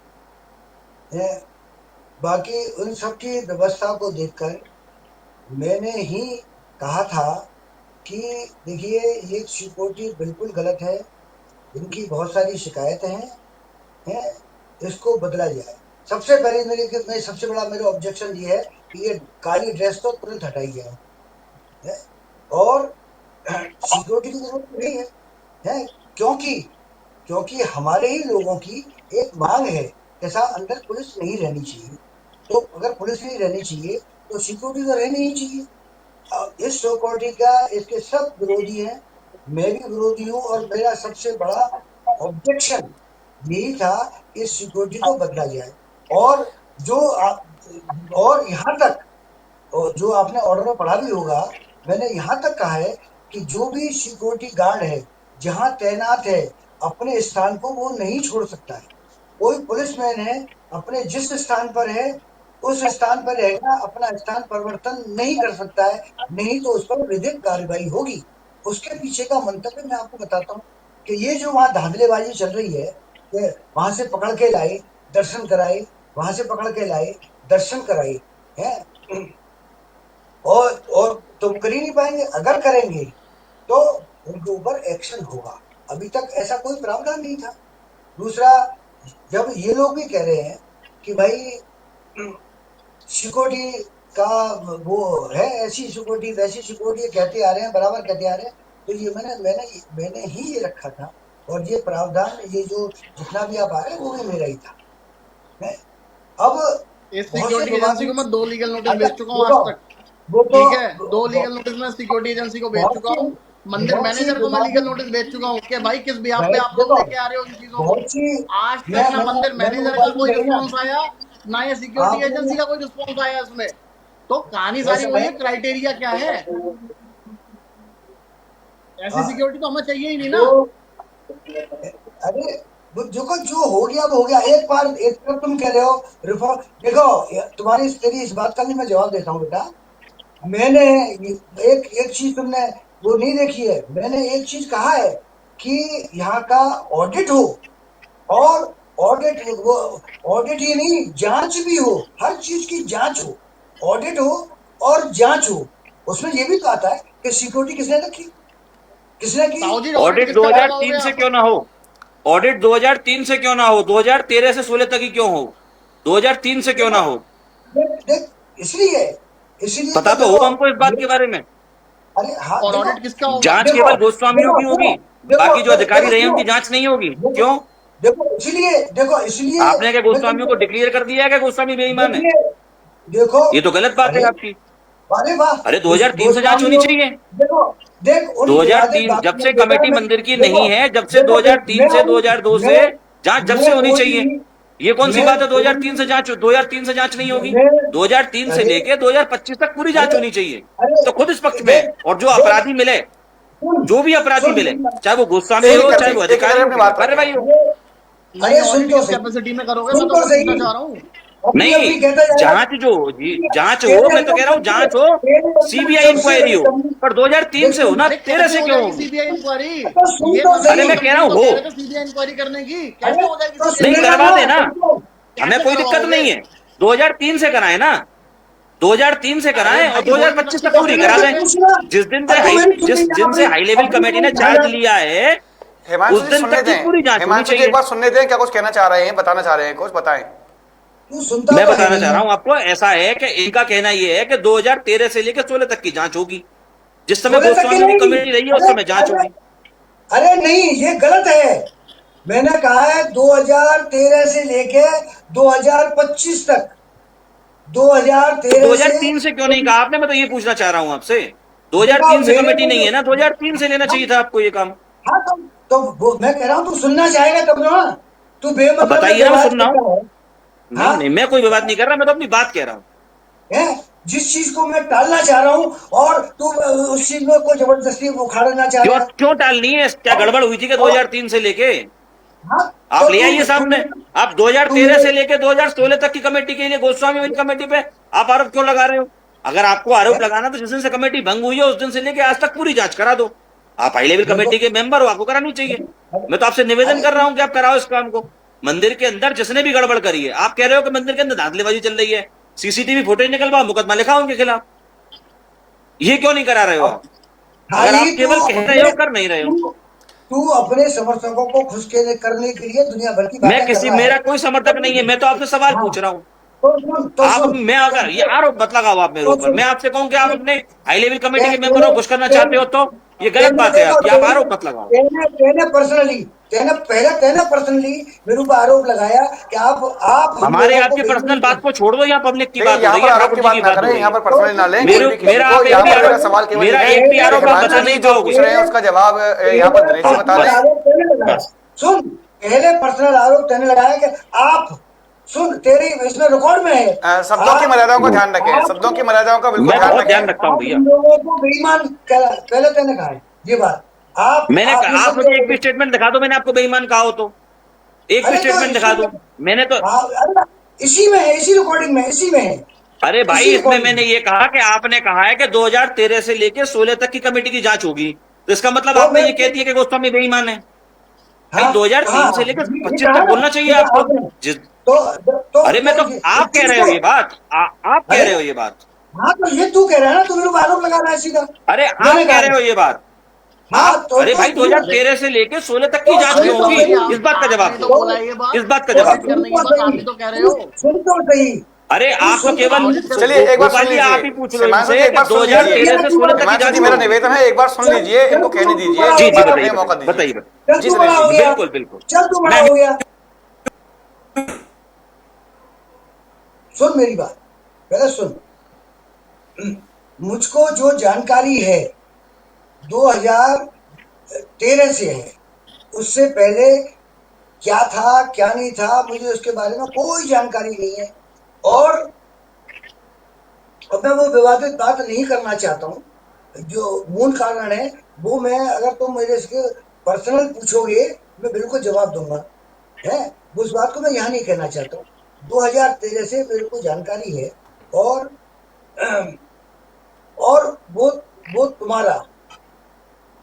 बाकी उन सब की व्यवस्था को देखकर मैंने ही कहा था कि देखिए ये सिक्योरिटी बिल्कुल गलत है, इनकी बहुत सारी शिकायतें हैं, इसको बदला जाए। सबसे पहले मैं सबसे बड़ा मेरा ऑब्जेक्शन ये है कि ये काली ड्रेस को तुरंत हटाई जाए, है? और सिक्योरिटी की जरूरत नहीं है, क्योंकि क्योंकि हमारे ही लोगों की एक मांग है, ऐसा अंदर पुलिस नहीं रहनी चाहिए। तो अगर पुलिस नहीं रहनी चाहिए तो सिक्योरिटी तो रहनी ही चाहिए। इस सिक्योरिटी का इसके सब विरोधी हैं, मैं भी विरोधी हूँ, और मेरा सबसे बड़ा ऑब्जेक्शन यही था कि सिक्योरिटी को बदला जाए। और जो और यहाँ तक, और जो आपने ऑर्डर में पढ़ा भी होगा, मैंने यहाँ तक कहा है कि जो भी सिक्योरिटी गार्ड है जहाँ तैनात है अपने स्थान को वो नहीं छोड़ सकता है। कोई पुलिसमैन है अपने जिस स्थान पर है उस स्थान पर रहेगा, अपना स्थान परिवर्तन नहीं कर सकता है, नहीं तो उस पर विधिक कार्रवाई होगी। उसके पीछे का मंतव्य मैं आपको बताता हूँ कि ये जो वहाँ धांधलेबाजी चल रही है, वहां से पकड़ के लाए, दर्शन कराए, वहां से पकड़ के लाए, दर्शन कराए, है, और तुम कर ही नहीं पाएंगे। अगर करेंगे तो उनके ऊपर एक्शन होगा। अभी तक ऐसा कोई प्रावधान नहीं था। दूसरा, जब ये लोग भी कह रहे हैं कि भाई सिक्योरिटी का वो है, ऐसी सिक्योरिटी वैसी सिक्योरिटी कहते आ रहे हैं, बराबर कहते आ रहे हैं, तो ये मैंने ही ये रखा था, और ये प्रावधान, ये जो जितना भी आप आ रहे हैं वो भी मेरा ही था। है? अब इस बहुत से सिक्योरिटी एजेंसी को मैं 2 लीगल नोटिस भेज चुका हूँ आज तक। वो तो ठीक है, 2 लीगल नोटिस मैं सिक्योरिटी एजेंसी को भेज चुका हूँ। मंदिर मैनेजर को मैं लीगल नोटिस भेज चुका हूँ कि भाई किस बिहाफ पे आप लोग लेके आ रहे हो इन चीजों को। बहुत सी आज तक ना मंदिर मैनेजर का कोई कही ना, रिस्पॉन्स आया, ना ये सिक्योरिटी आपने एजेंसी का कोई रिस्पॉन्स आया इसमें। तो कहानी सारी वैसे वही है, क्राइटेरिया क्या है? ऐसी हाँ, सिक्योरिटी तो हमें चाहिए ही नहीं ना। तो अरे जो हो गया वो हो गया। एक बार एक तरफ तुम कह रहे हो रिफॉर्म, देखो तुम्हारी तेरी इस बात का भी मैं जवाब देता हूँ बेटा। मैंने एक एक चीज तुमने वो नहीं देखी है, मैंने एक चीज कहा है कि यहाँ का ऑडिट हो, और ऑडिट वो ऑडिट ही नहीं, जांच भी हो, हर चीज की जांच हो, ऑडिट हो और जांच हो। उसमें ये भी तो आता है कि सिक्योरिटी किसने रखी, किसने की। साहू जी, ऑडिट किसका करवाओगे 2003 से आप? क्यों ना हो, ऑडिट 2003 से क्यों ना हो, 2013 से 16 तक ही क्यों हो, 2003 से क्यों ना हो? देख, इसलिए इसलिए पता तो हो देखो, हमको इस बात के बारे में। अरे हाँ और देखो, ऑडिट किसका होगा? जांच देखो केवल गोस्वामियों की होगी, बाकी जो अधिकारी रहे हैं देखो, उनकी जांच नहीं होगी। देखो, क्यों? देखो इसलिए आपने क्या मैं गोस्वामियों को तुमको डिक्लेयर कर दिया है कि गोस्वामी बेईमान है? देखिए, देखो, ये तो गलत बात है अरे आपकी। अरे वाह, अरे उस 2003 से जांच होनी गोस्वामियों, चाहिए। देखो, देख उन विवादित 2003 जब बातों से में बेटा, कमेटी मैं मंदिर की देखो, नहीं है, जब से देखो 2003 से 2002 से जांच जब से मैं होनी चाहिए। कोई ये कौन सी मैं बात है? कोई 2003 से जांच नहीं होगी। मैं 2003 से अरे लेके 2025 तक पूरी जांच अरे होनी चाहिए। अरे तो खुद इस पक्ष में है। देख और जो देख अपराधी मिले, सुन जो भी अपराधी मिले, सुन चाहे वो गोस्वामी एक एक हो करके चाहे वो एक एक अधिकारी करके हो, अपनी फिर बात रखें। कार्रवाई हो। नहीं, अरे सुन ऑडिट तो किस सही, कैपेसिटी में करोगे, सुन मैं तो तो वो सही, पूछना चाह रहा हूँ। अपनी नहीं, कहता जाएगा। जांच हो, मैं तो कह रहा हूँ जांच हो, सीबीआई सबसे इंक्वायरी बड़ी हो, कमी, पर 2003 से हो ना, अरे कब 13 से से हो क्यों जाएगी होगी? CBI inquiry? तो सुन ये तो मंदिर अरे सही। तो मैं कह रहा कंप्लेंट हूँ तो हो, दे रहे थे सीबीआई इंक्वायरी करने की, कैसे अरे हो जाएगी तो सीबीआई नहीं सुनेगा करवा ना, इंक्वायरी? देना, हमें कैसे कोई दिक्कत करवाओगे? नहीं है। 2003 से कराए ना, 2003 से अरे कराएं और भाई, होल्ड में 2025 रखी तक तो बात पूरी फिर करा मुझे दें। करोगे? पूछना। जिस दिन अब तो मेरी सुन लिया जिन से आपने, हाई लेवल अब कमेटी तुम ने ध्यान चार्ज रख। लिया है, हिमांशु उस जी दिन सुनने तक की दें, पूरी जांच होनी हिमांशु जी एक चाहिए। बार सुनने दें, क्या कुछ कहना चाह रहे हैं, बताना चाह रहे हैं, कुछ बताएं। तू सुनता मैं तो है बताना नहीं चाह है। रहा हूं आपको, ऐसा है कि इनका कहना यह है कि 2013 से लेकर 16 तक की जांच होगी। जिस समय 16 तक की गोस्वामियों की नहीं। कमेटी रही है उस अरे समय जांच अरे होगी। अरे नहीं, ये गलत है। मैंने कहा है 2013 से लेके 2025 तक, तो 2013 से 2003 से क्यों नहीं कहा आपने? मैं तो ये पूछना चाह रहा हूं आपसे। देखो 2003 से मेरे कमेटी को नहीं जो, है ना, 2003 से लेना चाहिए था आपको ये काम। हाँ मैं कह रहा हूँ तू सुनना चाहेगा तब ना। तू अब बेमतलब में बताइए ना, मैं विवाद सुन रहा हूं। करता है। नहीं हाँ, नहीं, मैं कोई विवाद नहीं कर रहा, मैं तो अपनी बात कह रहा हूं। है जिस चीज को मैं टालना चाह रहा हूँ, और तू उस चीज में को जबरदस्ती उखाड़ना चाह क्यों रहा है। क्यों टालनी है? क्या और, गड़बड़ हुई थी क्या और 2003 से लेके? हाँ, आप तो ले आइए तू सामने। आप तू 2013 मेरे से लेके 2016 तक की कमेटी के लिए गोस्वामी कमेटी पे आप आरोप क्यों लगा रहे हो? अगर आपको आरोप लगाना तो जिस दिन से कमेटी भंग हुई है उस दिन से लेके आज तक पूरी जांच करा दो। आप हाई लेवल देखो, कमेटी के मेंबर हो, आपको करानी चाहिए। मैं तो आपसे निवेदन अरे कर रहा हूं कि आप कराओ इस काम को। मंदिर के अंदर जिसने भी गड़बड़ करी है, आप कह रहे हो कि मंदिर के अंदर धांधलीबाजी चल रही है, सीसीटीवी फुटेज निकलवाओ, मुकदमा लिखा उनके खिलाफ। ये क्यों नहीं करा रहे हो आप? हाँ, अगर आप यही केवल कह रहे हो, कर नहीं रहे हो। तू अपने समर्थकों को खुश करने के लिए दुनिया भर की बातें कर रहा है। मेरा कोई समर्थक नहीं है, मैं तो आपसे सवाल पूछ रहा हूँ। तो आप, सुन, मैं अगर ये आरोप मत लगाओ आप मेरे तो ऊपर। सुन, मैं आपसे कहूं कि आप अपने हाई लेवल कमेटी के मेंबर तेने को खुश करना चाहते हो तो ये गलत बात है आपकी, आप आरोप मत लगाओ। तेने पर्सनली मेरे ऊपर आरोप लगाया कि आप हम हमारे लोगों को आपकी पर्सनल बेईमान बात को छोड़ दो, यहाँ पब्लिक की देखिए बात हो यहाँ रही पर है, आरोप ठाकुर की जी बात की ना बात हो करें, रही यहाँ है। पर पर्सनली ना लें कोई भी किसी मेरा को। आप एक यहाँ भी पर मेरा आरोप, सवाल केवल मेरा ये एक भी है आरोप कि आप हिमांशु बताने जी नहीं जो पाओगे। पूछ रहे हैं उसका जवाब यहाँ पर दिनेश जी बता दें। आरोप तेने लगाया। सुन, पहले पर्सनल आरोप तेने लगाया कि आप, सुन, तेरी इसमें रिकॉर्ड में है, शब्दों की मर्यादाओं का ध्यान रखें, आप शब्दों की मर्यादाओं का बिल्कुल मैं ध्यान बहुत ध्यान रखें। रखता हूँ आप भैया। हम लोगों को बेईमान पहले तेने कहा है ये बात। आपने आप समझे मुझे एक भी होंगे। स्टेटमेंट दिखा दो मैंने आपको बेईमान कहा हो तो, एक भी अरे तो स्टेटमेंट दिखा इसी में, दो। मैंने तो, अरे इसी में है, इसी रिकॉर्डिंग में, इसी में है, अरे भाई इसी इसमें रिकॉर्डिंग मैंने में। ये कहा कि आपने कहा है कि 2013 से लेकर 16 तक की कमेटी की जांच होगी, तो इसका मतलब तो आपने मैं, ये कह दिया कि गोस्वामी बेईमान है। भाई हाँ, 2003 से हाँ, लेकर ये 25 कहा तक ना, बोलना चाहिए ये कहा आपको। आपने। जिस, अरे मैं तो तो, ये आप कह रहे हो तो, ये बात, आप कह अरे रहे हो ये बात। हाँ, तो ये तू कह रहा है ना, तू मेरे को आरोप लगा रहा है सीधा। अरे मैंने आप कह कहा रहे है। हो ये बात। हाँ, आप, अरे भाई अरे 2013 से लेकर 16 तक की जांच सुन क्यों अरे तो तो होगी, भाई सही, इस बात का आपने जवाब ही तो दो। बोला है ये इस बात, बात का जवाब ऑडिट दो। करने की सुन तो बात आप सही, ही तो कह रहे हो। सुन तो सही, अरे तू आप तो सुन तो केवल सही। चलिए एक बार गोपाल सुन जी आप लीजिए, ही पूछ लो हिमांशु जी इनसे एक कि बार सुन लीजिए। 2013 से 16 तक की हिमांशु जांच जी क्यों मेरा होगी। निवेदन है, एक बार सुन चल, लीजिए, चल इनको कहने तू दीजिए, बड़ा हो जी जी गया, एक बार बताइए हमें मौका बताइए दीजिए। बताइए बताइए। चल जी तू दिनेश बड़ा जी। हो गया, बिल्कुल बिल्कुल। चल तू बड़ा मैं हो गया। सुन मेरी बात, पहले सुन। मुझको जो जानकारी है 2013 से है, उससे पहले क्या था क्या नहीं था मुझे उसके बारे में कोई जानकारी नहीं है। और अब मैं वो विवादित बात नहीं करना चाहता हूँ। जो मूल कारण है वो मैं, अगर तुम मेरे से पर्सनल पूछोगे मैं बिल्कुल जवाब दूंगा, है। उस बात को मैं यहाँ नहीं कहना चाहता हूँ। 2013 से मेरे को जानकारी है। और और वो तुम्हारा,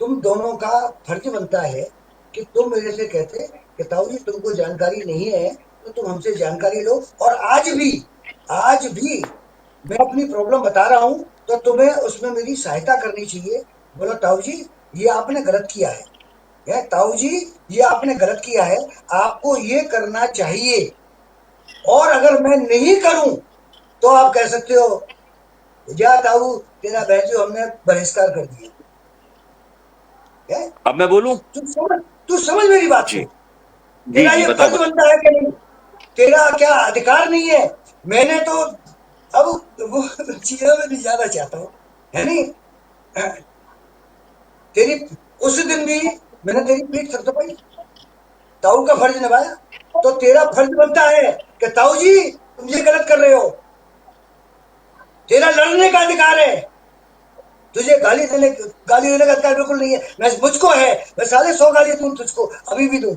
तुम दोनों का फर्ज बनता है कि तुम मेरे से कहते कि ताऊ जी तुमको जानकारी नहीं है तो तुम हमसे जानकारी लो। और आज भी मैं अपनी प्रॉब्लम बता रहा हूँ तो तुम्हें उसमें मेरी सहायता करनी चाहिए। बोलो ताऊ जी ये आपने गलत किया है, ताऊ जी ये आपने गलत किया है, आपको ये करना चाहिए। और अगर मैं नहीं करूं तो आप कह सकते हो जा ताऊ तेरा भैंसो हमने बहिष्कार कर दिया है। अब मैं बोलूं। तू समझ मेरी बात जी को। जी तेरा जी ये बताओ फर्ज बताओ। बनता है कि नहीं? तेरा क्या अधिकार नहीं है? मैंने तो अब वो चीजों में नहीं जाना चाहता हूँ, है नहीं। तेरी उस दिन भी मैंने तेरी पीठ थपथपाई, ताऊ का फर्ज निभाया। तो तेरा फर्ज बनता है कि ताऊ जी तुम ये गलत कर रहे हो। तेरा लड़ने का अधिकार है, तुझे गाली देने का अधिकार बिल्कुल नहीं है। मैं, मुझको है, मैं साले 100 गाली दूं तुझको, अभी भी दूं,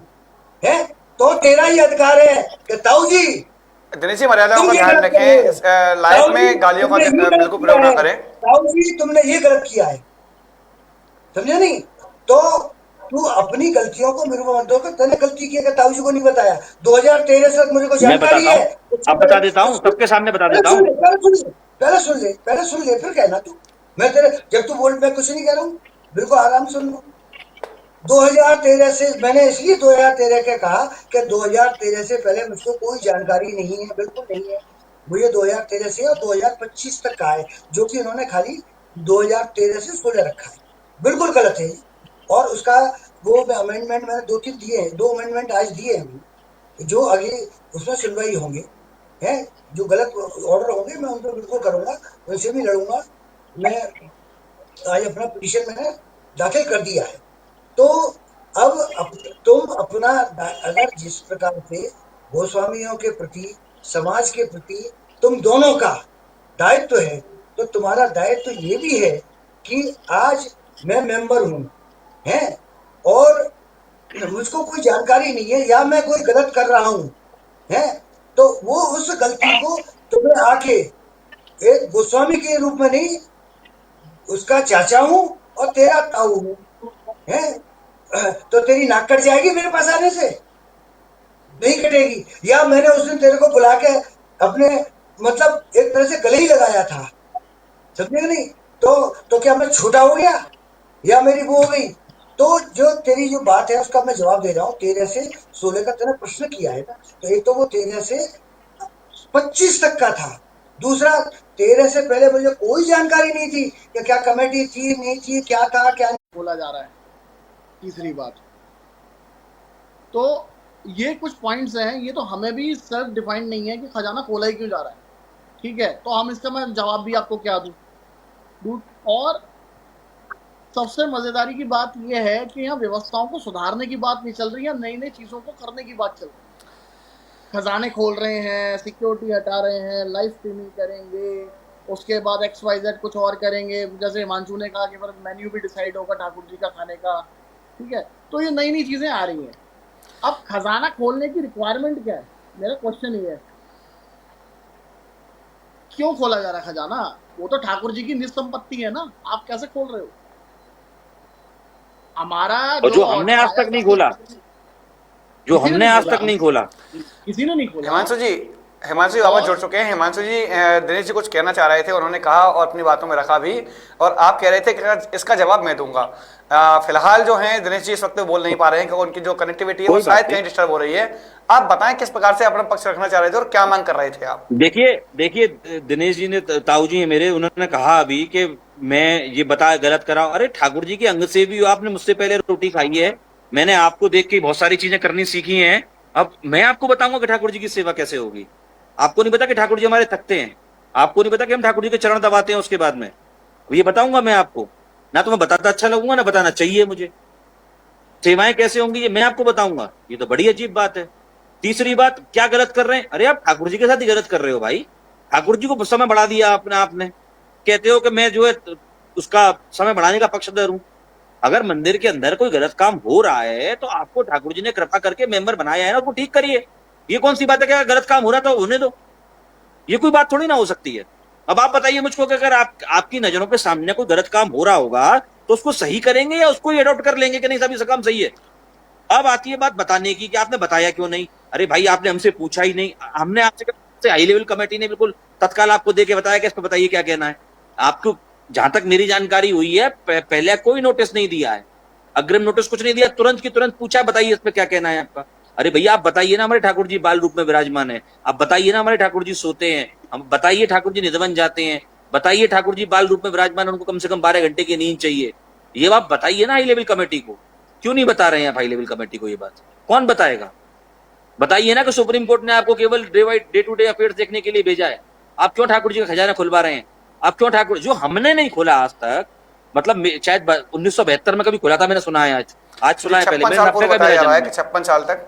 है। तो तेरा ही अधिकार है कि ताऊ जी दिनेश जी मर्यादाओं तुम का ये ध्यान गलत कर रहे हो, रखें, लाइफ ताऊ जी में गालियों का तुमने ये गलत बिल्कुल किया प्रयोग ना है, करें। ताऊ जी तुमने ये गलत किया है, समझे नहीं। तो तू अपनी गलतियों को मेरे को मत दो कि तूने गलती की है, ताऊ जी को नहीं बताया। 2013 से तक मुझे को मैं जानकारी बताता है। हूं, अब बता देता हूं, सबके सामने बता पहले देता सुन हूं। ले, पहले सुन ले फिर कहना तू। मैं तेरे, जब तू बोल, मैं कुछ नहीं कह रहा हूँ, बिल्कुल आराम सुन लो। 2013 से मैंने इसलिए 2013 का कहा कि 2013 से पहले मुझको कोई जानकारी नहीं है, बिल्कुल नहीं है। मुझे 2013 से और 2025 तक का है, जो कि इन्होंने खाली 2013 से 16 रखा है, बिल्कुल गलत है। और उसका वो अमेंडमेंट मैंने 2-3 दिए हैं, 2 अमेंडमेंट आज दिए हैं, जो आगे उसमें सुनवाई होंगे, है। जो गलत ऑर्डर होंगे मैं उनको बिल्कुल करूंगा, उनसे भी लड़ूंगा। मैं आज अपना पिटीशन मैंने दाखिल कर दिया है। तो अब तुम अपना अगर जिस प्रकार से गोस्वामियों के प्रति, समाज के प्रति तुम दोनों का दायित्व है, तो तुम्हारा दायित्व ये भी है कि आज मैं मेंबर हूं, है, और मुझको कोई जानकारी नहीं है या मैं कोई गलत कर रहा हूं, है, तो वो उस गलती को तुम्हें आके एक गोस्वामी के रूप में नहीं, उसका चाचा हूं और तेरा ताऊ हूं, है। तो तेरी नाक कट जाएगी मेरे पास आने से? नहीं कटेगी। या मैंने उस दिन तेरे को बुला के अपने, मतलब एक तरह से गले ही लगाया था, समझे नहीं। तो क्या मैं छोटा हो गया या मेरी वो हो गई? तो जो तेरी जो बात है उसका मैं जवाब दे रहा हूँ। 13 से 16 का तूने प्रश्न किया है ना, तो एक तो वो 13 से 25 तक का था। दूसरा, 13 से पहले मुझे कोई जानकारी नहीं थी कि क्या कमेटी थी नहीं थी, क्या था क्या नहीं। बोला जा रहा है। तीसरी बात, तो ये कुछ पॉइंट्स हैं, ये तो हमें भी सेल्फ डिफाइंड नहीं है कि खजाना खोला ही क्यों जा रहा है। ठीक है, तो हम इसका मैं जवाब भी आपको क्या दूं। और सबसे मजेदारी की बात यह है कि यहाँ व्यवस्थाओं को सुधारने की बात नहीं चल रही है, नई नई चीजों को करने की बात चल रही है। खजाने खोल रहे हैं, सिक्योरिटी हटा रहे हैं, लाइव स्ट्रीमिंग करेंगे, उसके बाद XYZ कुछ और करेंगे, जैसे हिमांशु ने कहा कि फिर मेन्यू भी डिसाइड होगा ठाकुर जी का खाने का। ठीक है, तो ये नई नई चीजें आ रही हैं। अब खजाना खोलने की रिक्वायरमेंट क्या है, मेरा क्वेश्चन ये है, क्यों खोला जा रहा है खजाना? वो तो ठाकुर जी की निज संपत्ति है ना, आप कैसे खोल रहे हो? हमारा और जो हमने आज तक नहीं खोला, जो किसी ने हमने नहीं आज खोला। तक नहीं खोला। किसी ने नहीं खोला। हिमांशु जी वापस जुड़ चुके हैं। हिमांशु जी, दिनेश जी कुछ कहना चाह रहे थे, उन्होंने कहा और अपनी बातों में रखा भी, और आप कह रहे थे कि इसका जवाब मैं दूंगा। फिलहाल जो है दिनेश जी इस वक्त बोल नहीं पा रहे हैं क्योंकि उनकी जो कनेक्टिविटी है वो शायद कहीं डिस्टर्ब हो रही है। आप बताएं किस प्रकार से अपना पक्ष रखना चाह रहे थे और क्या मांग कर रहे थे आप? देखिए दिनेश जी ने, ताऊ जी है मेरे, उन्होंने कहा अभी कि मैं ये बता गलत करा। अरे ठाकुर जी के अंग से भी आपने मुझसे पहले रोटी खाई है, मैंने आपको देख के बहुत सारी चीजें करनी सीखी हैं। अब मैं आपको बताऊंगा कि ठाकुर जी की सेवा कैसे होगी। आपको नहीं पता कि ठाकुर जी हमारे थकते हैं, आपको नहीं पता कि हम ठाकुर जी के चरण दबाते हैं उसके बाद में। ये बताऊंगा मैं आपको, ना तो मैं बताता अच्छा लगूंगा ना बताना चाहिए मुझे। सेवाएं कैसे होंगी ये मैं आपको बताऊंगा, ये तो बड़ी अजीब बात है। तीसरी बात, क्या गलत कर रहे हैं? अरे आप ठाकुर जी के साथ ही गलत कर रहे हो भाई। ठाकुर जी को समय बढ़ा दिया आपने कहते हो कि मैं जो है उसका समय बढ़ाने का पक्षधर हूं। अगर मंदिर के अंदर कोई गलत काम हो रहा है तो आपको ठाकुर जी ने कृपा करके मेंबर बनाया है ना, उसको ठीक करिए। ये कौन सी बात है कि गलत काम हो रहा था होने दो, ये कोई बात थोड़ी ना हो सकती है। अब आप बताइए मुझको कि अगर आपकी नजरों के सामने कोई गलत काम हो रहा होगा तो उसको सही करेंगे या उसको अडॉप्ट कर लेंगे कि नहीं साहब ये काम सही है। अब आती है बात बताने की कि आपने बताया क्यों नहीं। अरे भाई आपने हमसे पूछा ही नहीं, हमने आपसे हाई लेवल कमेटी ने बिल्कुल तत्काल आपको दे के बताया कि इस पर बताइए क्या कहना है। आपको जहां तक मेरी जानकारी हुई है पहले कोई नोटिस नहीं दिया है, अग्रिम नोटिस कुछ नहीं दिया, तुरंत की तुरंत पूछा बताइए इस पर क्या कहना है आपका। अरे भैया आप बताइए ना, हमारे ठाकुर जी बाल रूप में विराजमान है, आप बताइए ना हमारे ठाकुर जी सोते हैं, हम बताइए ठाकुर जी निधवन जाते हैं, बताइए ठाकुर जी बाल रूप में विराजमान है, उनको कम से कम 12 घंटे की नींद चाहिए। ये बात बताइए ना हाई लेवल कमेटी को। क्यों नहीं बता रहे हैं हाई लेवल कमेटी को ये बात? कौन बताएगा? बताइए ना कि सुप्रीम कोर्ट ने आपको केवल डे टू डे अफेयर्स देखने के लिए भेजा है, आप क्यों ठाकुर जी का खजाना खुलवा रहे हैं? आप क्यों ठाकुर, जो हमने नहीं खोला आज तक, मतलब शायद 1972 में कभी खुला था मैंने सुना है, आज सुना है पहले 56 साल तक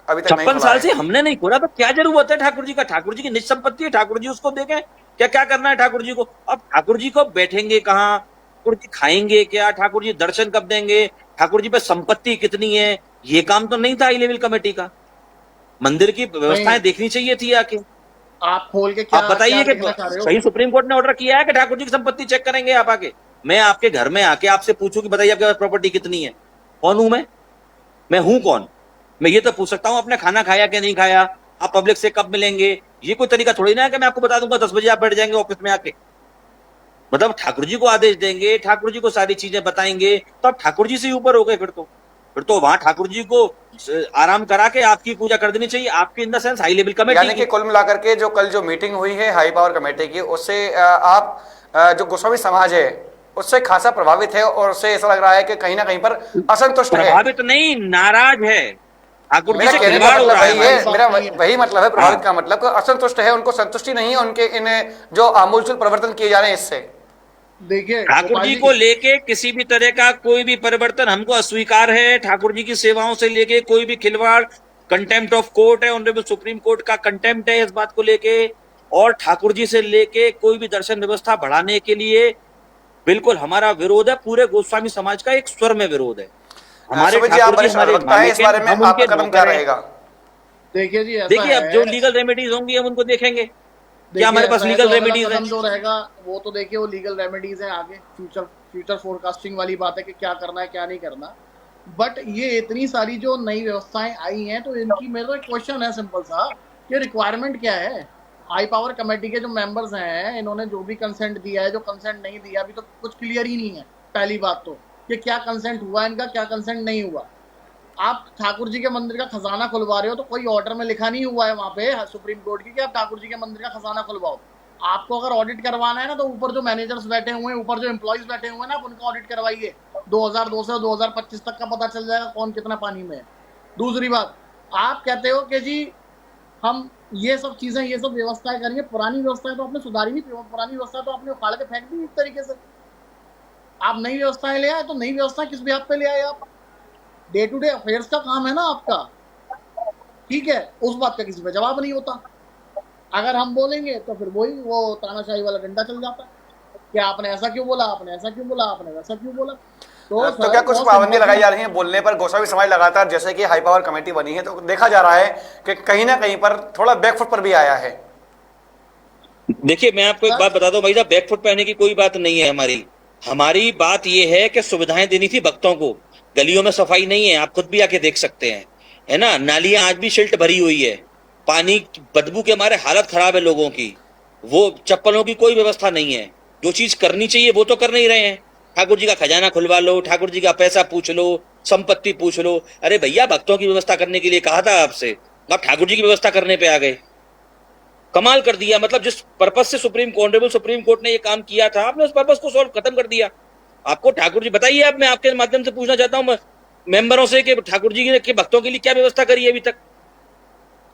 अभी तक 56 साल से हमने नहीं खोला, तो क्या जरूरत है ठाकुर जी का? ठाकुर जी की निज संपत्ति है, ठाकुर जी उसको देखें, क्या क्या करना है ठाकुर जी को। अब ठाकुर जी को बैठेंगे कहाँ, ठाकुर जी खाएंगे क्या, ठाकुर जी दर्शन कब देंगे, ठाकुर जी पे संपत्ति कितनी है, ये काम तो नहीं था हाई लेवल कमेटी का। मंदिर की व्यवस्थाएं देखनी चाहिए थी आके। आप खोल के क्या आप बताइए कि सही सुप्रीम कोर्ट ने ऑर्डर किया है कि ठाकुर जी की संपत्ति चेक करेंगे आप आके। मैं आपके घर में आके आपसे पूछूं कि बताइए आपके पास प्रॉपर्टी कितनी है, कौन हूं मैं हूं कौन? मैं ये तो पूछ सकता हूं आपने खाना खाया कि नहीं खाया, आप पब्लिक से कब मिलेंगे। ये कोई तरीका थोड़ी ना है कि मैं आपको बता दूंगा 10 बजे आप बैठ जाएंगे ऑफिस में आके। मतलब ठाकुर जी को आदेश देंगे, ठाकुर जी को सारी चीजें बताएंगे, तो आप ठाकुर जी से ऊपर हो गए। फिर तो वहां ठाकुर जी को आराम करा के आपकी पूजा कर देनी चाहिए, आपकी in the sense high level committee. यानी कि कुल मिलाकर के जो कल जो मीटिंग हुई है हाई पावर कमेटी की, उससे आप जो गोस्वामी समाज है उससे खासा प्रभावित है और उससे ऐसा लग रहा है कि कहीं ना कहीं पर असंतुष्ट है। प्रभावित नहीं, नाराज है। ठाकुर जी से मेरा खिलवाड़ हो रहा है। मेरा वही मतलब है, प्रभावित का मतलब असंतुष्ट है, उनको संतुष्टि नहीं है उनके इन जो आमूलचूल परिवर्तन किए जा रहे हैं इससे। देखिए ठाकुर जी को लेके किसी भी तरह का कोई भी परिवर्तन हमको अस्वीकार है। ठाकुर जी की सेवाओं से लेके कोई भी खिलवाड़, कंटेम्प्ट ऑफ कोर्ट है, ऑनरेबल सुप्रीम कोर्ट का कंटेम्प्ट है इस बात को लेके। और ठाकुर जी से लेके कोई भी दर्शन व्यवस्था बढ़ाने के लिए बिल्कुल हमारा विरोध है। पूरे गोस्वामी समाज का एक स्वर में विरोध है। हमारे ठाकुर जी हमारे इस बारे में आपका कदम क्या रहेगा? देखिए अब जो लीगल रेमेडीज होंगी हम उनको देखेंगे, क्या हमारे पास लीगल रेमेडीज है। जो रहेगा वो तो देखिए वो लीगल रेमेडीज है, आगे फ्यूचर फोरकास्टिंग वाली बात है कि क्या करना है क्या नहीं करना। बट ये इतनी सारी जो नई व्यवस्थाएं आई हैं तो इनकी मेरा क्वेश्चन है सिंपल सा कि रिक्वायरमेंट क्या है? हाई पावर कमेटी के जो मेंबर्स हैं, इन्होंने जो भी कंसेंट दिया है, जो कंसेंट नहीं दिया, अभी तो कुछ क्लियर ही नहीं है। पहली बात तो कि क्या कंसेंट हुआ इनका, क्या कंसेंट नहीं हुआ। आप ठाकुर जी के मंदिर का खजाना खुलवा रहे हो तो कोई ऑर्डर में लिखा नहीं हुआ है वहां पे सुप्रीम कोर्ट की कि आप ठाकुर जी के मंदिर का खजाना खुलवाओ। आपको अगर ऑडिट करवाना है ना, तो ऊपर जो मैनेजर्स बैठे हुए हैं, ऊपर जो एम्प्लॉइज बैठे हुए हैं ना, आप उनका ऑडिट करवाइए। 2002 से 2025 तक का पता चल जाएगा कौन कितना पानी में है। दूसरी बात, आप कहते हो कि जी हम ये सब चीजें, ये सब व्यवस्थाएं करेंगे। पुरानी व्यवस्थाएं तो आपने सुधारी नहीं, पुरानी व्यवस्था तो आपने उखाड़ के फेंक दी एक तरीके से। आप नई व्यवस्थाएं ले आए, तो नई व्यवस्था किस बिहाफ पे ले आए आप? डे टू डे अफेयर्स का काम है ना आपका, ठीक है, उस बात का किसी पे जवाब नहीं होता। अगर हम बोलेंगे तो फिर वही वो तानाशाही वाला डंडा चल जाता कि आपने ऐसा क्यों बोला, आपने ऐसा क्यों बोला, आपने वैसा क्यों बोला। तो क्या कुछ पाबंदी लगाई जा रही है बोलने पर? गोसावी समाज लगातार, जैसे कि हाई पावर कमेटी बनी है, तो देखा जा रहा है कि कहीं ना कहीं पर थोड़ा बैकफुट पर भी आया है। देखिए, मैं आपको एक बात बता दूं भाई साहब, बैकफुट पे आने की कोई बात नहीं है। हमारी बात यह है कि सुविधाएं देनी थी भक्तों को। गलियों में सफाई नहीं है, आप खुद भी आके देख सकते हैं, है ना। नालियां आज भी सिल्ट भरी हुई है, पानी बदबू के हमारे हालत खराब है लोगों की। वो चप्पलों की कोई व्यवस्था नहीं है। जो चीज करनी चाहिए वो तो कर नहीं रहे हैं। ठाकुर जी का खजाना खुलवा लो, ठाकुर जी का पैसा पूछ लो, संपत्ति पूछ लो। अरे भैया, भक्तों की व्यवस्था करने के लिए कहा था आपसे, आप ठाकुर जी की व्यवस्था करने पे आ गए। कमाल कर दिया। मतलब जिस पर्पस से सुप्रीम कोर्ट ने ये काम किया था, आपने उस पर्पस को सॉल्व खत्म कर दिया। आपको ठाकुर जी बताइए, अब मैं आपके माध्यम से पूछना चाहता हूं मेंबरों से कि ठाकुर जी के भक्तों के लिए क्या व्यवस्था करी है अभी तक?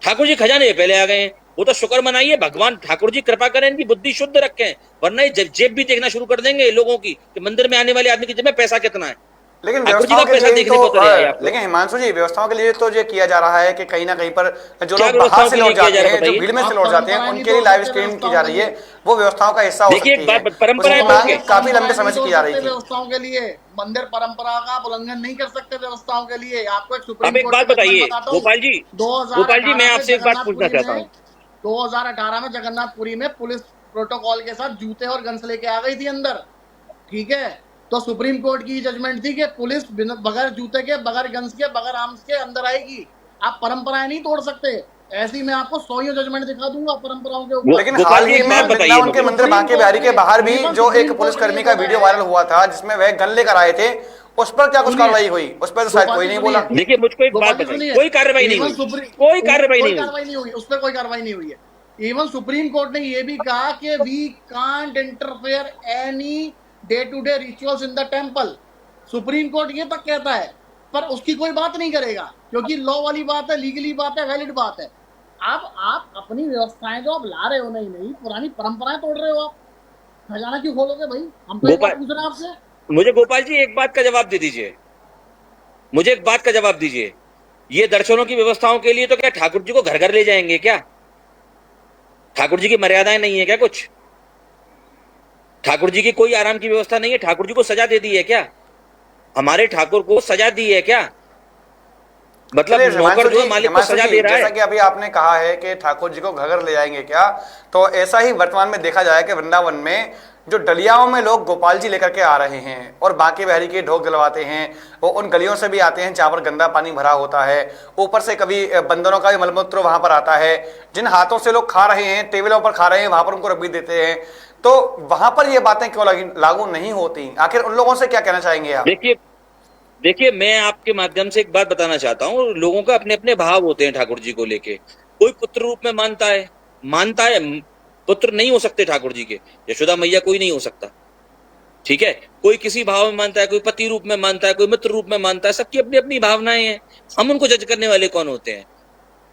ठाकुर जी खजाने पहले आ गए हैं, वो तो शुक्र मनाइए, भगवान ठाकुर जी कृपा करें, इनकी बुद्धि शुद्ध रखें, वरना ये जेब भी देखना शुरू कर देंगे लोगों की कि मंदिर में आने वाले आदमी की जेब में पैसा कितना है। लेकिन ठाकुर जी का व्यवस्थाओं के पैसा लिए देखने को तो नहीं आया। लेकिन हिमांशु जी, व्यवस्थाओं के लिए तो ये किया जा रहा है कि कहीं ना कहीं पर जो क्या लोग बाहर व्यवस्थाओं से के लिए लौट किया जाते जा रहा है हैं, जो बताइए? भीड़ में से आप लौट जाते हैं, परंपराएं उनके नहीं लिए तोड़ लाइव सकते स्ट्रीम की व्यवस्थाओं जा के रही है, लिए। वो व्यवस्थाओं का हिस्सा हो देखिए, सकती एक है। बात, परंपराएं उसकी तोड़ मांग के काफी लंबे समय से की जा परंपराएं रही नहीं थी। तोड़ सकते व्यवस्थाओं के लिए, मंदिर परंपरा का आप उल्लंघन नहीं कर सकते व्यवस्थाओं के लिए। आपको एक अब सुप्रीम एक कोर्ट बात का जजमेंट बताइए बताता हूँ। गोपाल जी, मैं 2018 में आपसे एक बात पूछना जगन्नाथपुरी चाहता में, हूँ। 2018 में जगन्नाथपुरी में पुलिस प्रोटोकॉल के साथ जूते और गन्स लेके आ गई थी अंदर, ठीक है। तो सुप्रीम कोर्ट की जजमेंट थी कि पुलिस बगैर जूते के, बगैर गन्स के, बगैर आर्म्स के अंदर आएगी। आप परंपराएं नहीं तोड़ सकते। ऐसी मैं आपको 100 जजमेंट दिखा दूंगा परंपराओं के ऊपर। लेकिन गोपाल हाल जी, ही एक में बात बताइए वृंदावन के मुझे। मंदिर सुप्रीम बांके कोर्ट बिहारी के ने, बाहर भी इवन जो एक सुप्रीम पुलिस कोर्ट ने कर्मी ये का बोला वीडियो है, वायरल हुआ था, जिसमें वह गन लेकर आए थे, उस पर क्या कुछ सुनिए कार्रवाई हुई? उस पर तो शायद गोपाल कोई जी, नहीं बोला। सुनिए देखिए, मुझको एक बात गोपाल जी, बताइए, सुनिए, कोई कार्रवाई नहीं इवन हुई, सुप्रीम कोई कार्रवाई कोई नहीं हुई। कार्रवाई नहीं हुई, उस पर कोई कार्रवाई नहीं हुई है। इवन सुप्रीम कोर्ट ने यह भी कहा कि we can't interfere any day to day rituals in the temple. Supreme court ये तक कहता है, पर उसकी कोई बात नहीं करेगा, क्योंकि लॉ वाली बात है, लीगली बात है, वैलिड बात है। अब आप अपनी व्यवस्थाएं जो आप ला रहे हो, नहीं पुरानी परंपराएं तोड़ रहे हो। आप खजाना क्यों खोलोगे भाई? हम तो एक बात गोपाल, पूछ रहे हैं आपसे। मुझे गोपाल जी एक बात का जवाब दे दीजिए, मुझे एक बात का जवाब दीजिए। ये दर्शनों की व्यवस्थाओं के लिए तो क्या ठाकुर जी को घर घर ले जाएंगे क्या? ठाकुर जी की मर्यादाएं नहीं है क्या कुछ? ठाकुर जी की कोई आराम की व्यवस्था नहीं है? ठाकुर जी को सजा दे दी है क्या? हमारे ठाकुर को सजा दी है क्या? मतलब चलिए नौकर जो है मालिक को सजा दे रहा जैसा है। कि अभी आपने कहा है कि ठाकुर जी को घर ले जाएंगे क्या, तो ऐसा ही वर्तमान में देखा जाए कि वृंदावन में जो डलियाओं में लोग गोपाल जी लेकर के आ रहे हैं और बांके बिहारी के ढोक जलवाते हैं, वो उन गलियों से भी आते हैं जहाँ पर गंदा पानी भरा होता है। ऊपर से कभी बंदरों का भी मलमूत्र वहां पर आता है। जिन हाथों से लोग खा रहे हैं, टेबलों पर खा रहे हैं, वहां पर उनको रख भी देते हैं। तो वहां पर ये बातें क्यों लागू नहीं होती? आखिर उन लोगों से क्या कहना चाहेंगे आप? देखिए, मैं आपके माध्यम से एक बात बताना चाहता हूँ। लोगों का अपने अपने भाव होते हैं ठाकुर जी को लेके। कोई पुत्र रूप में मानता है, पुत्र नहीं हो सकते ठाकुर जी के, यशोदा मैया कोई नहीं हो सकता, ठीक है। कोई किसी भाव में मानता है, कोई पति रूप में मानता है, कोई मित्र रूप में मानता है। सबकी अपनी अपनी भावनाएं हैं, हम उनको जज करने वाले कौन होते हैं?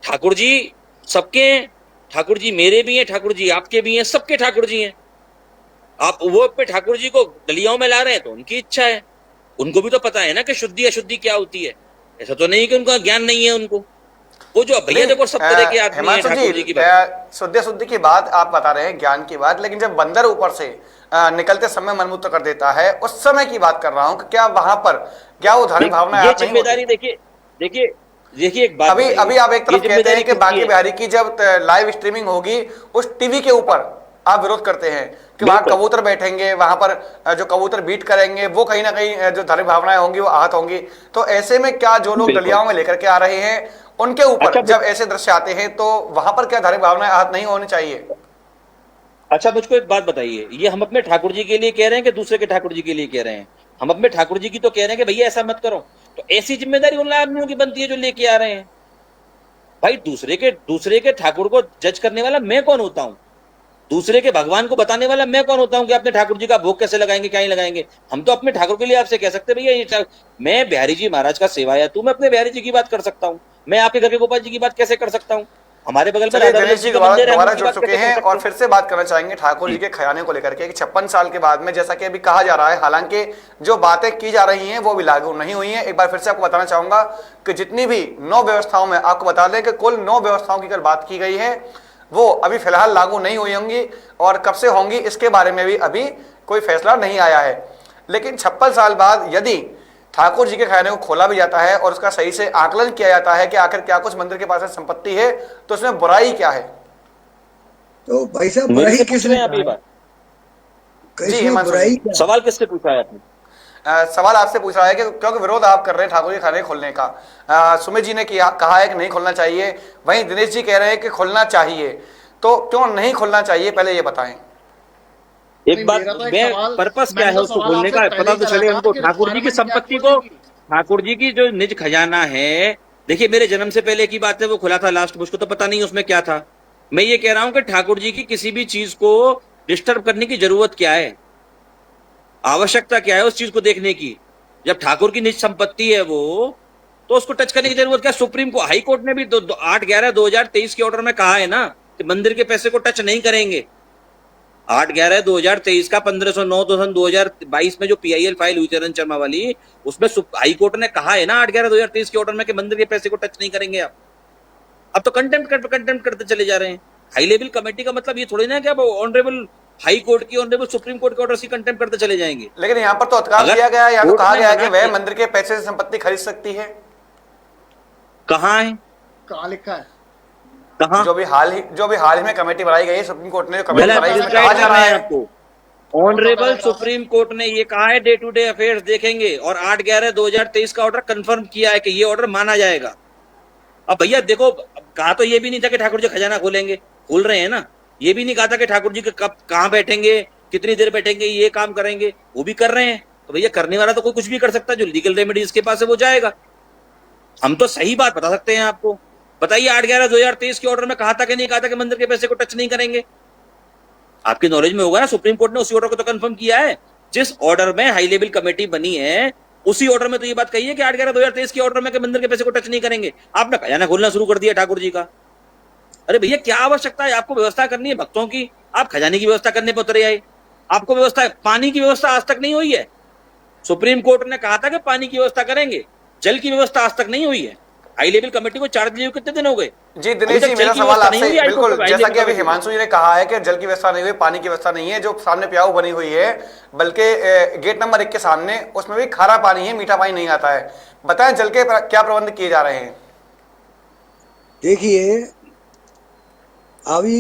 ठाकुर जी सबके हैं, ठाकुर जी मेरे भी हैं, ठाकुर जी आपके भी हैं, सबके ठाकुर जी हैं। आप वो अपने ठाकुर जी को गलियों में ला रहे हैं तो उनकी इच्छा है, उनको भी तो पता है ना कि शुद्धि अशुद्धि क्या होती है। ऐसा तो नहीं कि उनका ज्ञान नहीं है उनको। वो जो भैया देखो सब तरह के आदमी हैं ठाकुर जी की बात। शुद्धि की बात आप बता रहे हैं, ज्ञान की बात, लेकिन जब बंदर ऊपर से निकलते समय मलमूत्र कर देता है, उस समय की बात कर रहा हूं कि क्या वहां पर क्या वो धार्मिक भावना ये जिम्मेदारी देखिए एक बात, अभी आप एक तरफ कहते हैं कि बांके बिहारी की जब लाइव स्ट्रीमिंग होगी उस टीवी के ऊपर, आप विरोध करते हैं कि वहां बिल्कुल। कबूतर बैठेंगे, वहां पर जो कबूतर बीट करेंगे वो कहीं ना कहीं जो धार्मिक भावनाएं होंगी वो आहत होंगी। तो ऐसे में क्या जो लोग बिल्कुल। डलियाओं में लेकर के आ रहे हैं उनके ऊपर अच्छा, जब ऐसे दृश्य आते हैं तो वहां पर क्या धार्मिक भावनाएं आहत नहीं होनी चाहिए? अच्छा, मुझको एक बात बताइए, ये हम अपने ठाकुर जी के लिए कह रहे हैं कि दूसरे के ठाकुर जी के लिए कह रहे हैं? हम अपने ठाकुर जी की तो कह रहे हैं कि भैया ऐसा मत करो। तो ऐसी जिम्मेदारी उन आदमियों की बनती है जो लेके आ रहे हैं। भाई दूसरे के ठाकुर को जज करने वाला मैं कौन होता हूं? दूसरे के भगवान को बताने वाला मैं कौन होता हूं कि अपने ठाकुर जी का भोग कैसे लगाएंगे, क्या ही लगाएंगे? हम तो अपने ठाकुर के लिए आपसे कह सकते हैं भैया मैं बिहारी जी महाराज का सेवायत हूं, मैं अपने बिहारी जी की बात कर सकता हूं। मैं आपके घर के गोपाल जी की बात कैसे कर सकता हूं? हमारे बगल में चलिए राधा दिनेश जी का मंदिर है, हम दोबारा उसकी जुड़ बात चुके कैसे कर हैं सकते और फिर से बात करना चाहेंगे ठाकुर जी के खजाने को लेकर के कि 56 साल के बाद में जैसा कि अभी कहा जा रहा है, हालांकि जो बातें की जा रही हैं वो भी लागू नहीं हुई हैं। एक बार फिर से आपको बताना चाहूंगा कि जितनी भी 9 व्यवस्थाओं में, आपको बता दें कि कुल 9 व्यवस्थाओं की अगर बात की गई है वो अभी फिलहाल लागू नहीं हुई होंगी और कब से होंगी इसके बारे में भी अभी कोई फैसला नहीं आया है। लेकिन 56 साल बाद यदि ठाकुर जी के खजाने को खोला भी जाता है और उसका सही से आकलन किया जाता है कि आखिर क्या कुछ मंदिर के पास संपत्ति है तो उसमें बुराई क्या है। तो भाई साहब मेरे बुराई से पूछ किसने रहे हैं आप ये कहा बात? है? जी इसमें हिमांशु बुराई जी, क्या है? सवाल किससे पूछा है आपने? सवाल आपसे पूछ रहा है कि क्योंकि विरोध आप कर रहे हैं ठाकुर जी खाने खोलने का। सुमित जी ने कहा है कि नहीं खोलना चाहिए, वहीं दिनेश जी कह रहे हैं कि खोलना चाहिए, तो क्यों नहीं खोलना चाहिए पहले ये बताएं। एक नहीं, बात, मेरा तो एक मैं सवाल, पर्पस क्या मैंने है तो उसको सवाल खोलने आपसे का पहले पता ही तो करा चले था हमको। कि ठाकुर जी की रिक्वायरमेंट क्या संपत्ति को, खोलने की। ठाकुर जी की जो निज खजाना है, देखिए मेरे जन्म से पहले की बात है, वो खुला था लास्ट, मुझको तो पता नहीं उसमें क्या था। मैं ये कह रहा हूं कि ठाकुर जी की किसी भी चीज को डिस्टर्ब करने की जरूरत क्या है, आवश्यकता क्या है उस चीज को देखने की? जब ठाकुर की निज संपत्ति है वो, तो उसको टच करने की जरूरत क्या? सुप्रीम को हाई कोर्ट ने भी 8/11/2023 के ऑर्डर में कहा है ना कि मंदिर के पैसे को टच नहीं करेंगे। 8/11/2023 का 1509/2022 में जो पीआईएल फाइल हुई चरण शर्मा वाली, उसमें हाई कोर्ट ने कहा है ना 8/11/2023 के ऑर्डर में कि मंदिर के पैसे को टच नहीं करेंगे आप। अब तो कंटेम्प्ट करते चले जा रहे हैं। हाई लेवल कमेटी का मतलब ये थोड़ी ना कि अब ऑनरेबल हाई कोर्ट की, ऑनरेबल सुप्रीम कोर्ट के ऑर्डर से कंटेम्प्ट करते चले जाएंगे। लेकिन यहाँ पर तो अधिकार अगर दिया गया है, यहाँ तो कोर्ट कहा ने गया है कि मना वह किया, मंदिर के पैसे से संपत्ति खरीद सकती है। कहाँ है? कहाँ लिखा है? कहाँ? जो भी हाल ही में कमेटी बनाई गई है, सुप्रीम कोर्ट ने जो कमेटी गलत बनाई है, उसमें डिस्क्राइब कहा जा कर रहा रहे हैं है। आपको। कौन सा ऑनरेबल पैराग्राफ है? सुप्रीम कोर्ट ने ये कहा है डे टू डे अफेयर्स देखेंगे और 8/11/2023 का ऑर्डर कंफर्म किया है कि ये ऑर्डर माना जाएगा। अब भैया देखो, कहा तो ये भी नहीं था कि ठाकुर जी खजाना खोलेंगे, खोल रहे हैं ना। ये भी नहीं कहा था कि ठाकुर जी कब कहाँ बैठेंगे, कितनी देर बैठेंगे, ये काम करेंगे, वो भी कर रहे हैं। तो भैया करने वाला तो कोई कुछ भी कर सकता है, जो लीगल रेमेडी इसके पास है वो जाएगा। हम तो सही बात बता सकते हैं आपको। बताइए 8/11/2023 के ऑर्डर में कहा था कि नहीं कहा था कि मंदिर के पैसे को टच नहीं करेंगे? आपकी नॉलेज में होगा ना, सुप्रीम कोर्ट ने उसी ऑर्डर को तो कंफर्म किया है जिस ऑर्डर में हाई लेवल कमेटी बनी है। उसी ऑर्डर में तो ये बात कही है कि 8/11/2023 के ऑर्डर में कि मंदिर के पैसे को टच नहीं करेंगे। आपने खजाना खोलना शुरू कर दिया ठाकुर जी का। अरे भैया क्या आवश्यकता है? आपको व्यवस्था करनी है भक्तों की, आप खजाने की व्यवस्था करने पर उतरे आए। आपको व्यवस्था, पानी की व्यवस्था आज तक नहीं हुई है। सुप्रीम कोर्ट ने कहा था कि पानी की व्यवस्था करेंगे, जल की व्यवस्था आज तक नहीं हुई है। हाई लेवल कमेटी को चार्ज लिए कितने दिन हो गए? जी दिनेश जी, मेरा सवाल आपसे बिल्कुल, जैसा कि अभी हिमांशु हिमांशु जी ने कहा है कि जल की व्यवस्था नहीं हुई, पानी की व्यवस्था नहीं है, जो सामने प्याऊ बनी हुई है, बल्कि गेट नंबर 1 के सामने उसमें भी खारा पानी है, मीठा पानी नहीं आता है। बताएं जल के क्या प्रबंध किए जा रहे हैं? देखिए अभी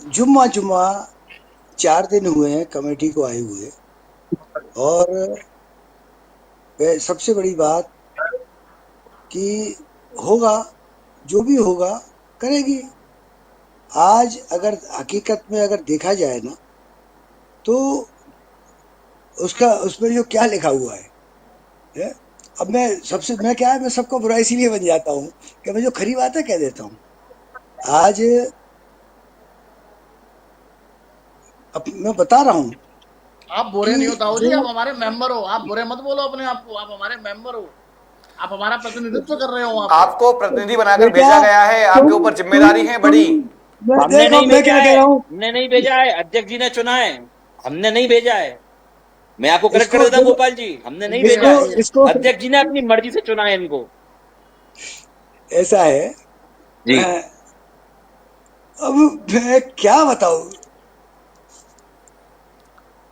जुम्मा 4 दिन हुए हैं कमेटी को आए हुए, और सबसे बड़ी बात कि होगा, जो भी होगा करेगी। आज अगर हकीकत में अगर देखा जाए ना, तो उसमें जो क्या लिखा हुआ है? अब मैं क्या है, मैं सबको बुरा इसीलिए बन जाता हूँ कि मैं जो खरी बात है कह देता हूँ। आज अब मैं बता रहा हूँ, आप बुरे नहीं हो ताऊ जी, जो- आप हमारे मेंबर हो, आप बुरे मत बोलो अपने आप को, आप हमारे मेंबर हो, आप हमारा प्रतिनिधित्व कर रहे हो वहाँ पे। आपको प्रतिनिधि बनाकर बेटा, भेजा गया है, आपके ऊपर जिम्मेदारी है बड़ी। हमने नहीं मैं भेजा क्या कह है, रहा हूँ, हमने नहीं भेजा है, अध्यक्ष जी ने चुना है, हमने नहीं भेजा है। मैं आपको करेक्ट कर इसको देता हूँ गोपाल जी, हमने नहीं भेजा देखो, है, इसको अध्यक्ष जी ने अपनी मर्जी से चुना है इनको। ऐसा है जी अब मैं क्या बताऊं।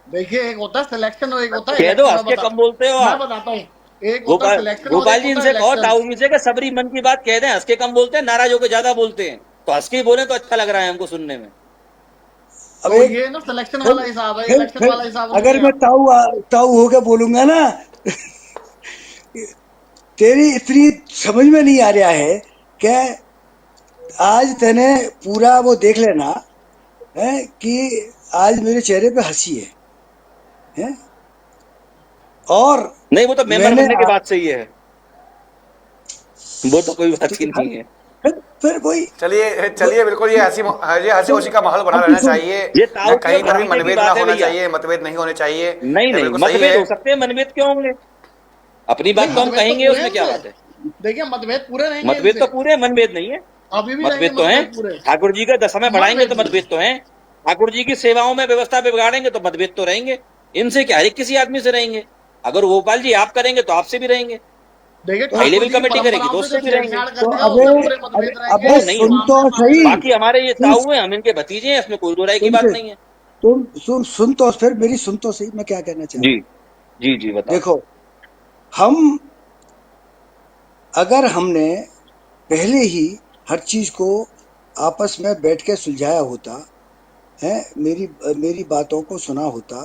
देखिए, एक होता है सिलेक्शन और एक होता है कह दो, इलेक्शन। हंस के कम बोलते हो मैं आप। बताता हूँ, एक होता है सिलेक्शन और गोपाल एक जी होता है इनसे कहो, इलेक्शन। ताऊ जी से कि सबरी मन की बात कह दें, हंस के कम बोलते हैं, नाराज होकर ज्यादा बोलते हैं। तो हंस के ही बोले तो अच्छा लग रहा है हमको सुनने में। अब तो एक ये ना सिलेक्शन फिर वाला हिसाब है, फिर इलेक्शन फिर वाला हिसाब हो अगर गया। मैं ताऊ होके बोलूंगा ना तेरी इतनी समझ में नहीं आ रहा है कि आज तेने पूरा वो देख लेना है कि आज मेरे चेहरे पे हंसी है? और नहीं, वो तो मेंबर मैंने बनने के बाद से ही है, वो तो कोई बात ही हाँ, नहीं है। फिर वही चलिए वो- चलिए, बिल्कुल ये हंसी तो खुशी का माहौल बना अब रहना सुन चाहिए। ये न ताऊ के कहीं पर भी भतीजे की मतभेद ना बात है होना भैया। चाहिए, मतभेद नहीं होने चाहिए। नहीं ये नहीं, बिल्कुल सही मतभेद है। हो सकते हैं, मनभेद क्यों होंगे? अपनी नहीं, बात तो हम मतभेद तो कहेंगे, पूरे हैं उसमें क्या इनसे। बात है? देखिए, मतभेद पूरे रहेंगे मतभेद तो इनसे, पूरे हैं, मनभेद नहीं है। अभी भी रहेंगे मतभेद तो हैं। मतभेद पूरे। ठाकुर जी का दशमें बढ़ाएंगे तो मतभेद नहीं। मतभेद तो हैं। ठाकुर जी की सेवाओं में व्यवस्था बिगाड़ेंगे तो मतभेद तो रहेंगे। इनसे क्या, हर एक किसी आदमी से रहेंगे। अगर गोपाल जी आप करेंगे तो आपसे भी रहेंगे, देखिए, तो हाई ठाकुर लेवल जी की कमेटी करेगी तो परंपराओं से उससे जो भी रहेंगे। छेड़छाड़ तो करेगा अबे उससे पूरे मतभेद अबे रहेंगे, नहीं सुन होंगे। तो आमने सामने सही बाकी हमारे ये सुन ताऊ हैं, हम इनके भतीजे हैं, इसमें कोई दो राय की सुन बात से नहीं है। सुन तो फिर मेरी सुन तो सही मैं क्या कहना चाह जी रहा हूँ। जी जी, बताओ। देखो, हम अगर हमने पहले ही हर चीज को आपस में बैठ के सुलझाया होता है, मेरी बातों को सुना होता।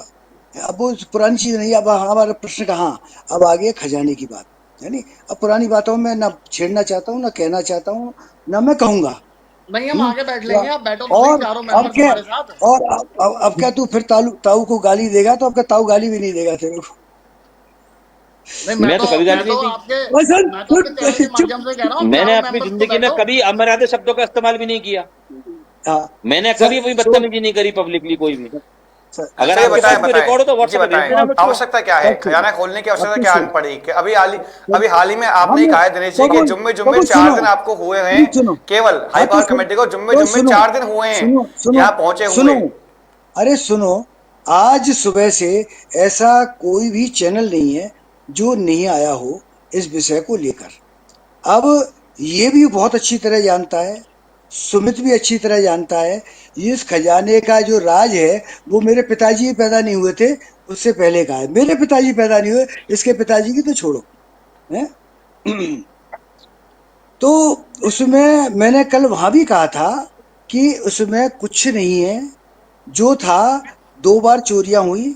अब वो पुरानी चीज नहीं, अब हमारा प्रश्न कहाँ, अब आ गया खजाने की बात, यानी अब पुरानी बातों में ना छेड़ना चाहता हूँ, ना कहना चाहता हूँ, ना मैं कहूंगा। नहीं। हम आगे बैठ तो लेंगे, आप बैठो तो सही, और चारों अब मेंबर्स क्या, हमारे साथ। और अब क्या तू फिर ताऊ को गाली देगा, तो अब क्या ताऊ गाली भी नहीं देगा तेरे को? नहीं, मैं तो कभी गाली नहीं दी। सुन मैं तो आपके चैनल के चुप। माध्यम से कह रहा हूँ, मैंने चारों अपनी मेंबर्स तो जिंदगी में बैठो। कभी अमर्यादित शब्दों का इस्तेमाल भी नहीं किया। हाँ मैंने कभी कोई सुन बदतमीजी नहीं करी पब्लिकली, कोई भी। सर, अगर चलिए आपके बताएं पास कोई बताएं रिकॉर्ड हो तो जी व्हाट्सएप पे भेज बताएं, देना अब मुझको। आवश्यकता क्या है, अब सुन खजाना खोलने की अब आवश्यकता तो क्या सुन पड़ी कि अभी हाल ही में आपने ही हम कहा है दिनेश जी कि कबूल जुम्मे जुम्मे कबूल 4 सुनो, दिन आपको हुए हैं। प्लीज सुनो। केवल हाई हाँ तो पावर सुन, कमेटी को जुम्मे तो जुम्मे सुनो 4 दिन हुए हैं सुनो सुनो यहाँ पहुंचे सुनो, हुए। अरे सुनो, आज सुबह से ऐसा कोई भी चैनल नहीं है जो नहीं आया हो इस विषय को लेकर। अब ये भी बहुत अच्छी तरह जानता है, सुमित भी अच्छी तरह जानता है, इस खजाने का जो राज है वो मेरे पिताजी पैदा नहीं हुए थे, उससे पहले का है। मेरे पिताजी पैदा नहीं हुए, इसके पिताजी की तो छोड़ो है। तो उसमें मैंने कल वहां भी कहा था कि उसमें कुछ नहीं है, जो था। 2 बार चोरियां हुई,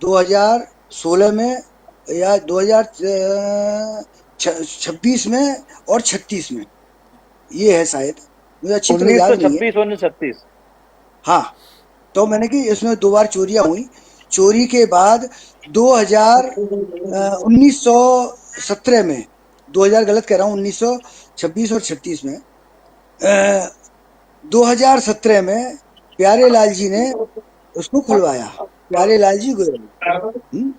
2016 में या 2026 में और 36 में, ये है शायद, मुझे अच्छी तरह याद नहीं है। 1926 1936। हाँ, तो मैंने कि इसमें 2 बार चोरियां हुई। चोरी के बाद 1917 में, 2000 गलत कह रहा हूँ, 1926 और 36 में, 2017 में प्यारे लाल जी ने उसको खुलवाया, प्यारे लाल जी गोयल। हम्म?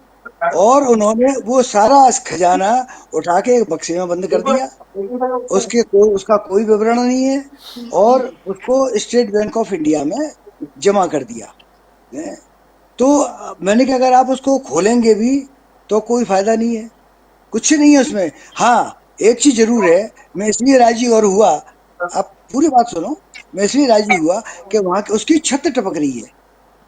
और उन्होंने वो सारा खजाना उठा के एक बक्से में बंद कर दिया, उसका कोई विवरण नहीं है, और उसको स्टेट बैंक ऑफ इंडिया में जमा कर दिया है। तो मैंने कहा अगर आप उसको खोलेंगे भी तो कोई फायदा नहीं है, कुछ नहीं है उसमें। हाँ, एक चीज जरूर है, मैं इसलिए राजी और हुआ, आप पूरी बात सुनो, मैं इसलिए राजी हुआ कि वहां की उसकी छत टपक रही है,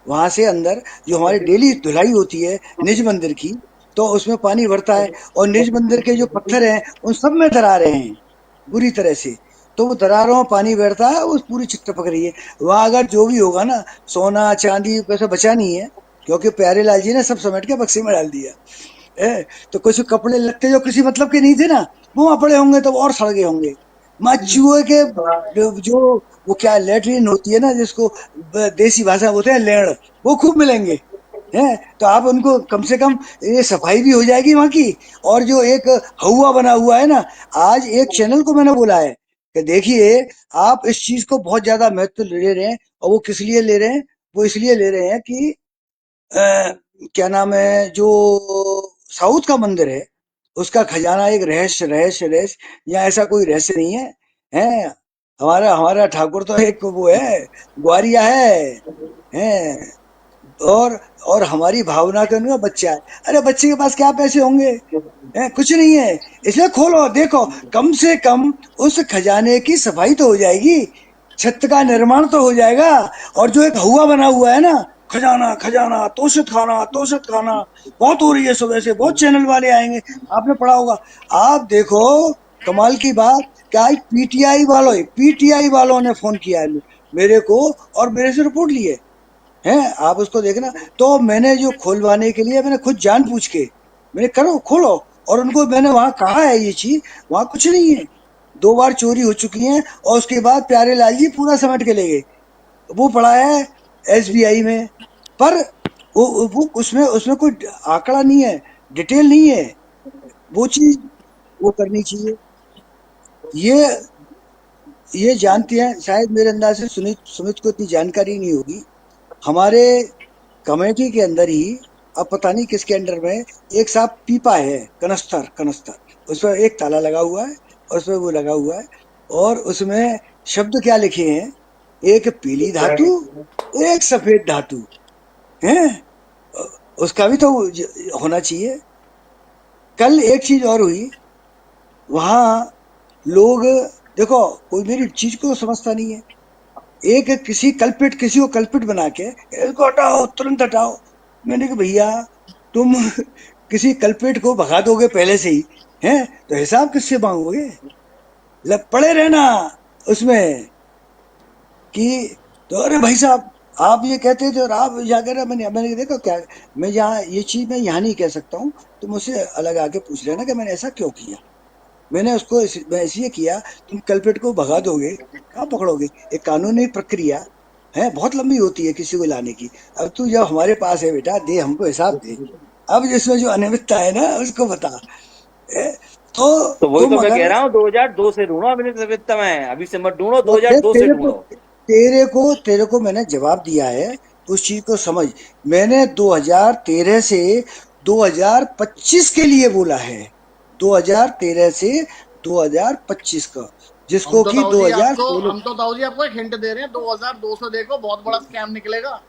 वहां से अंदर जो हमारी डेली धुलाई होती है निज मंदिर की, तो उसमें पानी भरता है, और निज मंदिर के जो पत्थर हैं उन सब में दरारें हैं बुरी तरह से। तो वो दरारों में पानी बैठता है, वो पूरी छत टपक रही है। वहां अगर जो भी होगा ना, सोना चांदी पैसा बचा नहीं है, क्योंकि प्यारे लाल जी ने सब समेट के बक्से में डाल दिया है। तो कुछ कपड़े लगते जो किसी मतलब के नहीं थे ना, वो वहां पड़े होंगे तो और सड़ गए होंगे। माँ चूहे के जो वो क्या लेटरिन होती है ना, जिसको देसी भाषा में बोलते हैं लेड़, वो खूब मिलेंगे हैं। तो आप उनको कम से कम, ये सफाई भी हो जाएगी वहां की। और जो एक हवा बना हुआ है ना, आज एक चैनल को मैंने बोला है कि देखिए, आप इस चीज को बहुत ज्यादा महत्व ले रहे हैं, और वो किस लिए ले रहे हैं, वो इसलिए ले रहे हैं कि क्या नाम है, जो साउथ का मंदिर है उसका खजाना एक रहस्य रहस्य रहस्य, या ऐसा कोई रहस्य नहीं है। हैं, हमारा हमारा ठाकुर तो एक वो है, ग्वारिया है। और और हमारी भावना का ना बच्चा है। अरे बच्चे के पास क्या पैसे होंगे, हैं, कुछ नहीं है। इसलिए खोलो, देखो, कम से कम उस खजाने की सफाई तो हो जाएगी, छत का निर्माण तो हो जाएगा। और जो एक हुआ बना हुआ है ना, खजाना खजाना तोशत खाना बहुत हो रही है सुबह से, बहुत चैनल वाले आएंगे, आपने पढ़ा होगा। आप देखो, कमाल की बात, क्या पीटीआई वालों ने फोन किया है मेरे को, और मेरे से रिपोर्ट ली है हैं, आप उसको देखना। तो मैंने जो खोलवाने के लिए मैंने खुद जान पूछ के मैंने करो खोलो, और उनको मैंने वहां कहा है ये चीज, वहां कुछ नहीं है। 2 बार चोरी हो चुकी है, और उसके बाद प्यारे लाल जी पूरा समेट के ले गए। वो पड़ा है एसबीआई में, पर वो उसमें उसमें कोई आंकड़ा नहीं है, डिटेल नहीं है। वो चीज वो करनी चाहिए। ये ये जानते हैं शायद, मेरे अंदाज से सुमित सुमित को इतनी जानकारी नहीं होगी। हमारे कमेटी के अंदर ही, अब पता नहीं किसके अंडर में, एक साहब पीपा है, कनस्तर कनस्तर, उस पर एक ताला लगा हुआ है, और उसमें वो लगा हुआ है, और उसमें शब्द क्या लिखे हैं, एक पीली धातु, एक सफेद धातु है। उसका भी तो होना चाहिए। कल एक चीज और हुई वहां, लोग देखो, कोई मेरी चीज को समझता नहीं है। एक किसी को कल्पित बना के इसको हटाओ, तुरंत हटाओ। मैंने कहा भैया तुम किसी कल्पित को भगा दोगे पहले से ही, हैं, तो हिसाब किससे मांगोगे? लग पड़े रहना उसमें कि, तो अरे भाई साहब आप ये कहते थे और आप यहाँ कह रहे, मैंने देखो क्या, मैं यहाँ ये चीज मैं यहाँ नहीं कह सकता हूँ, तो मुझसे अलग आके पूछ लेना कि मैंने ऐसा क्यों किया। मैंने उसको मैं इसलिए किया, तुम कल्पित को भगा दोगे, कहाँ पकड़ोगे? एक कानूनी प्रक्रिया है, बहुत लंबी होती है किसी को लाने की। अब तू जब हमारे पास है बेटा, दे हमको हिसाब दे। अब जिसमें जो अनियमितता है ना उसको बता। ए, तो तो वही तुम तो मैं कह अगर, रहा हूँ, 2002 से ढूंढो अभी वित्त में, अभी से मत ढूंढो, तो 2002 से ढूंढो। तेरे को मैंने जवाब दिया है, उस चीज को समझ। मैंने 2013 से 2025 के लिए बोला है, 2013 से 2025 का, जिसको कि 2016। हम तो ताऊ जी आपको एक हिंट दे रहे हैं, 2002 से देखो बहुत बड़ा स्कैम निकलेगा।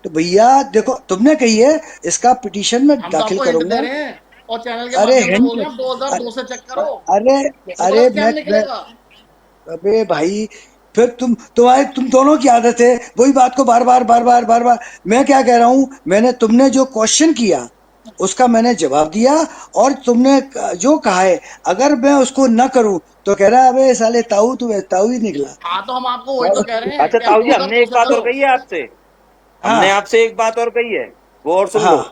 तो भैया देखो, तुमने कही है इसका पिटीशन में हम तो दाखिल आपको हिंट करूंगा। दे रहे हैं और चैनल के अरे माध्यम से बोल हिंट, रहे हैं, 2002 से चेक करो, अरे बहुत बड़ा अरे स्कैम मैं निकलेगा। अबे भाई, फिर तुम दोनों की आदत है वही बात को बार बार बार बार बार बार। मैं क्या कह रहा हूं, तुमने जो क्वेश्चन किया उसका मैंने जवाब दिया, और तुमने जो कहा है अगर मैं उसको न करूं तो कह रहा है अबे साले ताऊ, तू ताऊ ही निकला। हाँ तो हम आपको वही तो कह रहे हैं अच्छा कि ताऊ आप जी, हमने 2002 एक से बात और करो। कही है आपसे, हाँ हमने आपसे एक बात और कही है, वो और सुन हाँ लो।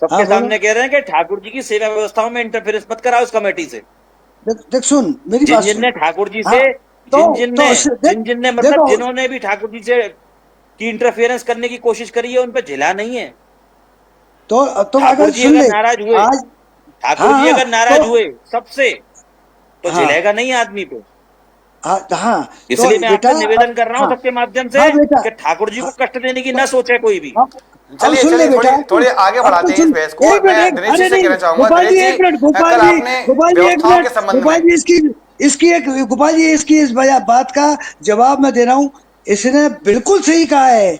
सबके हाँ, बोलो। सामने कह रहे हैं कि ठाकुर जी की सेवा व्यवस्थाओं में इंटरफेरेंस मत कराओ इस कमेटी से। देख सुन, मेरी जिन बात जिन सुन। ने ठाकुर जी हाँ, से, देख, जिन जिन ने मतलब देखो, जिन्होंने भी ठाकुर जी से की इंटरफेरेंस करने की कोशिश करी है, उन पर झिला नहीं है। तो तुम ठाकुर अगर जी सुन अगर ले नाराज हुए, आज। ठाकुर हाँ जी हाँ, अगर नाराज तो हुए सबसे, तो हाँ झिलेगा नहीं आदमी पे। हाँ हाँ, तो इसलिए मैं बेटा आपसे निवेदन कर रहा हूं हाँ सबके माध्यम से हाँ बेटा, कि ठाकुर जी हाँ, को कष्ट देने की तो न सोचे कोई भी। अब चलिए सुन ले चलिए, थोड़ी बेटा, थोड़ी आगे अब बढ़ाते तो हैं इस सुन। बहस को। एक मिनट, मैं एक, दिनेश जी अरे से नहीं, कहना चाहूंगा, गोपाल दिनेश जी जी, एक मिनट, गोपाल कल जी, आपने गोपाल जी एक व्यवस्थाओं के मिनट, संबंध गोपाल में, जी इसकी एक, गोपाल जी इसकी इस बात का जवाब मैं दे रहा हूँ। इसने बिल्कुल सही कहा है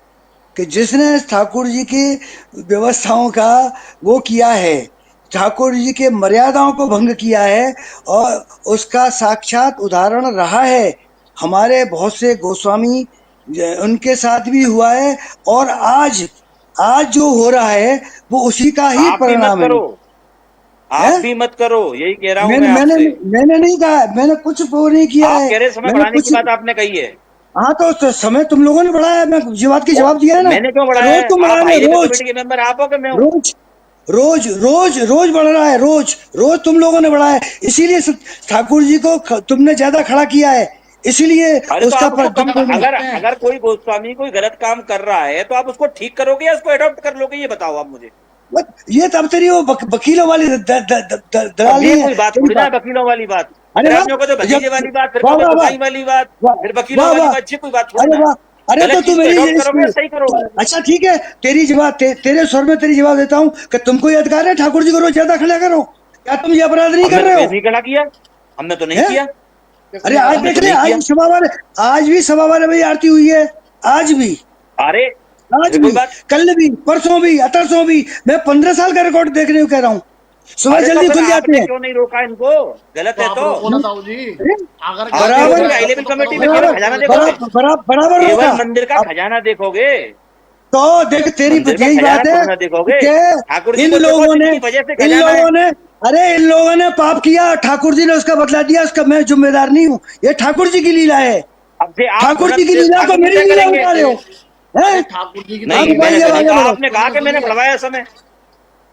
कि जिसने ठाकुर जी की व्यवस्थाओं का वो किया है, ठाकुर जी के मर्यादाओं को भंग किया है, और उसका साक्षात उदाहरण रहा है हमारे बहुत से गोस्वामी, उनके साथ भी हुआ है। और आज आज जो हो रहा है वो उसी का ही आप भी मत परिणाम करो, है। आप भी मत करो, यही कह रहा हूं मैंने मैं मैंने आपसे। मैंने नहीं कहा, मैंने कुछ वो नहीं किया आप है। कह रहे समय मैंने बढ़ाने की कुछ, बात आपने कही है। हाँ तो समय तुम लोगों ने बढ़ाया, मैं ये बात की जवाब दिया है ना। मैंने क्यों बढ़ाया रोज है? तुम बढ़ा आप रहे हाई हो, लेवल रोज कमेटी के मेंबर आप हो कि मैं हूँ? रोज रोज रोज रोज बढ़ रहा है, रोज रोज तुम लोगों ने बढ़ाया है। इसीलिए ठाकुर जी को तुमने ज्यादा खड़ा किया है, इसीलिए अरे तो उसका आप उसको कम कब, पेमेंट। अगर अगर कोई गोस्वामी कोई गलत काम कर रहा है तो आप उसको ठीक करोगे या उसको अडॉप्ट कर लोगे, ये बताओ आप मुझे। ये तब तेरी वो वकीलों वाली अब दलाली ये है कोई बात तेरी थोड़ी ना है बात। वकीलों वाली बात, अरे फिर वाह, आप लोग कहते हो भतीजे जब वाली बात, फिर वाह कहते हो वाह वाह गोसाई वाली बात, वाह फिर वकीलों वाह वाली वाह, बात, ये कोई बात थोड़ी अरे ना है। वाह, अरे तो गलत तू चीज को मेरी अडॉप्ट करोगे या सही करोगे? अच्छा ठीक है, तेरी जवाब तेरे स्वर में तेरी जवाब देता हूँ कि तुमको ये अधिकार है ठाकुर जी को रोज ज्यादा खड़ा करो। क्या तुम ये अपराध नहीं हमने कर तो रहे कहीं हो? नहीं खड़ा किया, हमने तो नहीं है? किया, अरे किसने आज कहा? हमने देख तो ले, नहीं किया। आज भी सभा वाले भाई आरती हुई है, आज भी, अरे आज ये कोई भी, बात? कल भी, परसों भी, अतरसों भी। मैं 15 साल का रिकॉर्ड देखने को कह रहा हूँ, सुबह अरे तो जल्दी फिर खुल जाते आपने हैं। क्यों नहीं रोका इनको? गलत तो है आप तो। रोको ना ताऊ जी, हैं? अगर आपने गलती रोको बराबर, है हाई तभी लेवल तो कमेटी करोगे में, ना, केवल बराबर, खजाना तभी तो देखोगे? करोगे। बराबर केवल होगा। मंदिर का अब खजाना देखोगे? तो देख, तेरी मंदिर का यही खजाना बात है थोड़ा ना देखोगे। ठाकुर कि जी इन को देखो लोगों ने जिनकी वजह से इन खजाना है। लोगों ने अरे इन लोगों ने पाप किया, ठाकुर जी ने उसका बदला दिया, उसका मैं जिम्मेदार नहीं हूँ। ये ठाकुर जी की लीला है, अब से आप ठाकुर थोड़ा जी की लीला को ठाकुर जी मेरी तय लीला करेंगे। बता रहे हो। हैं? ठाकुर जी की नहीं, आप मैंने बताइए, तो नहीं आगे कहा, बढ़ो। आपने कहा कि मैंने बढ़वाया समय।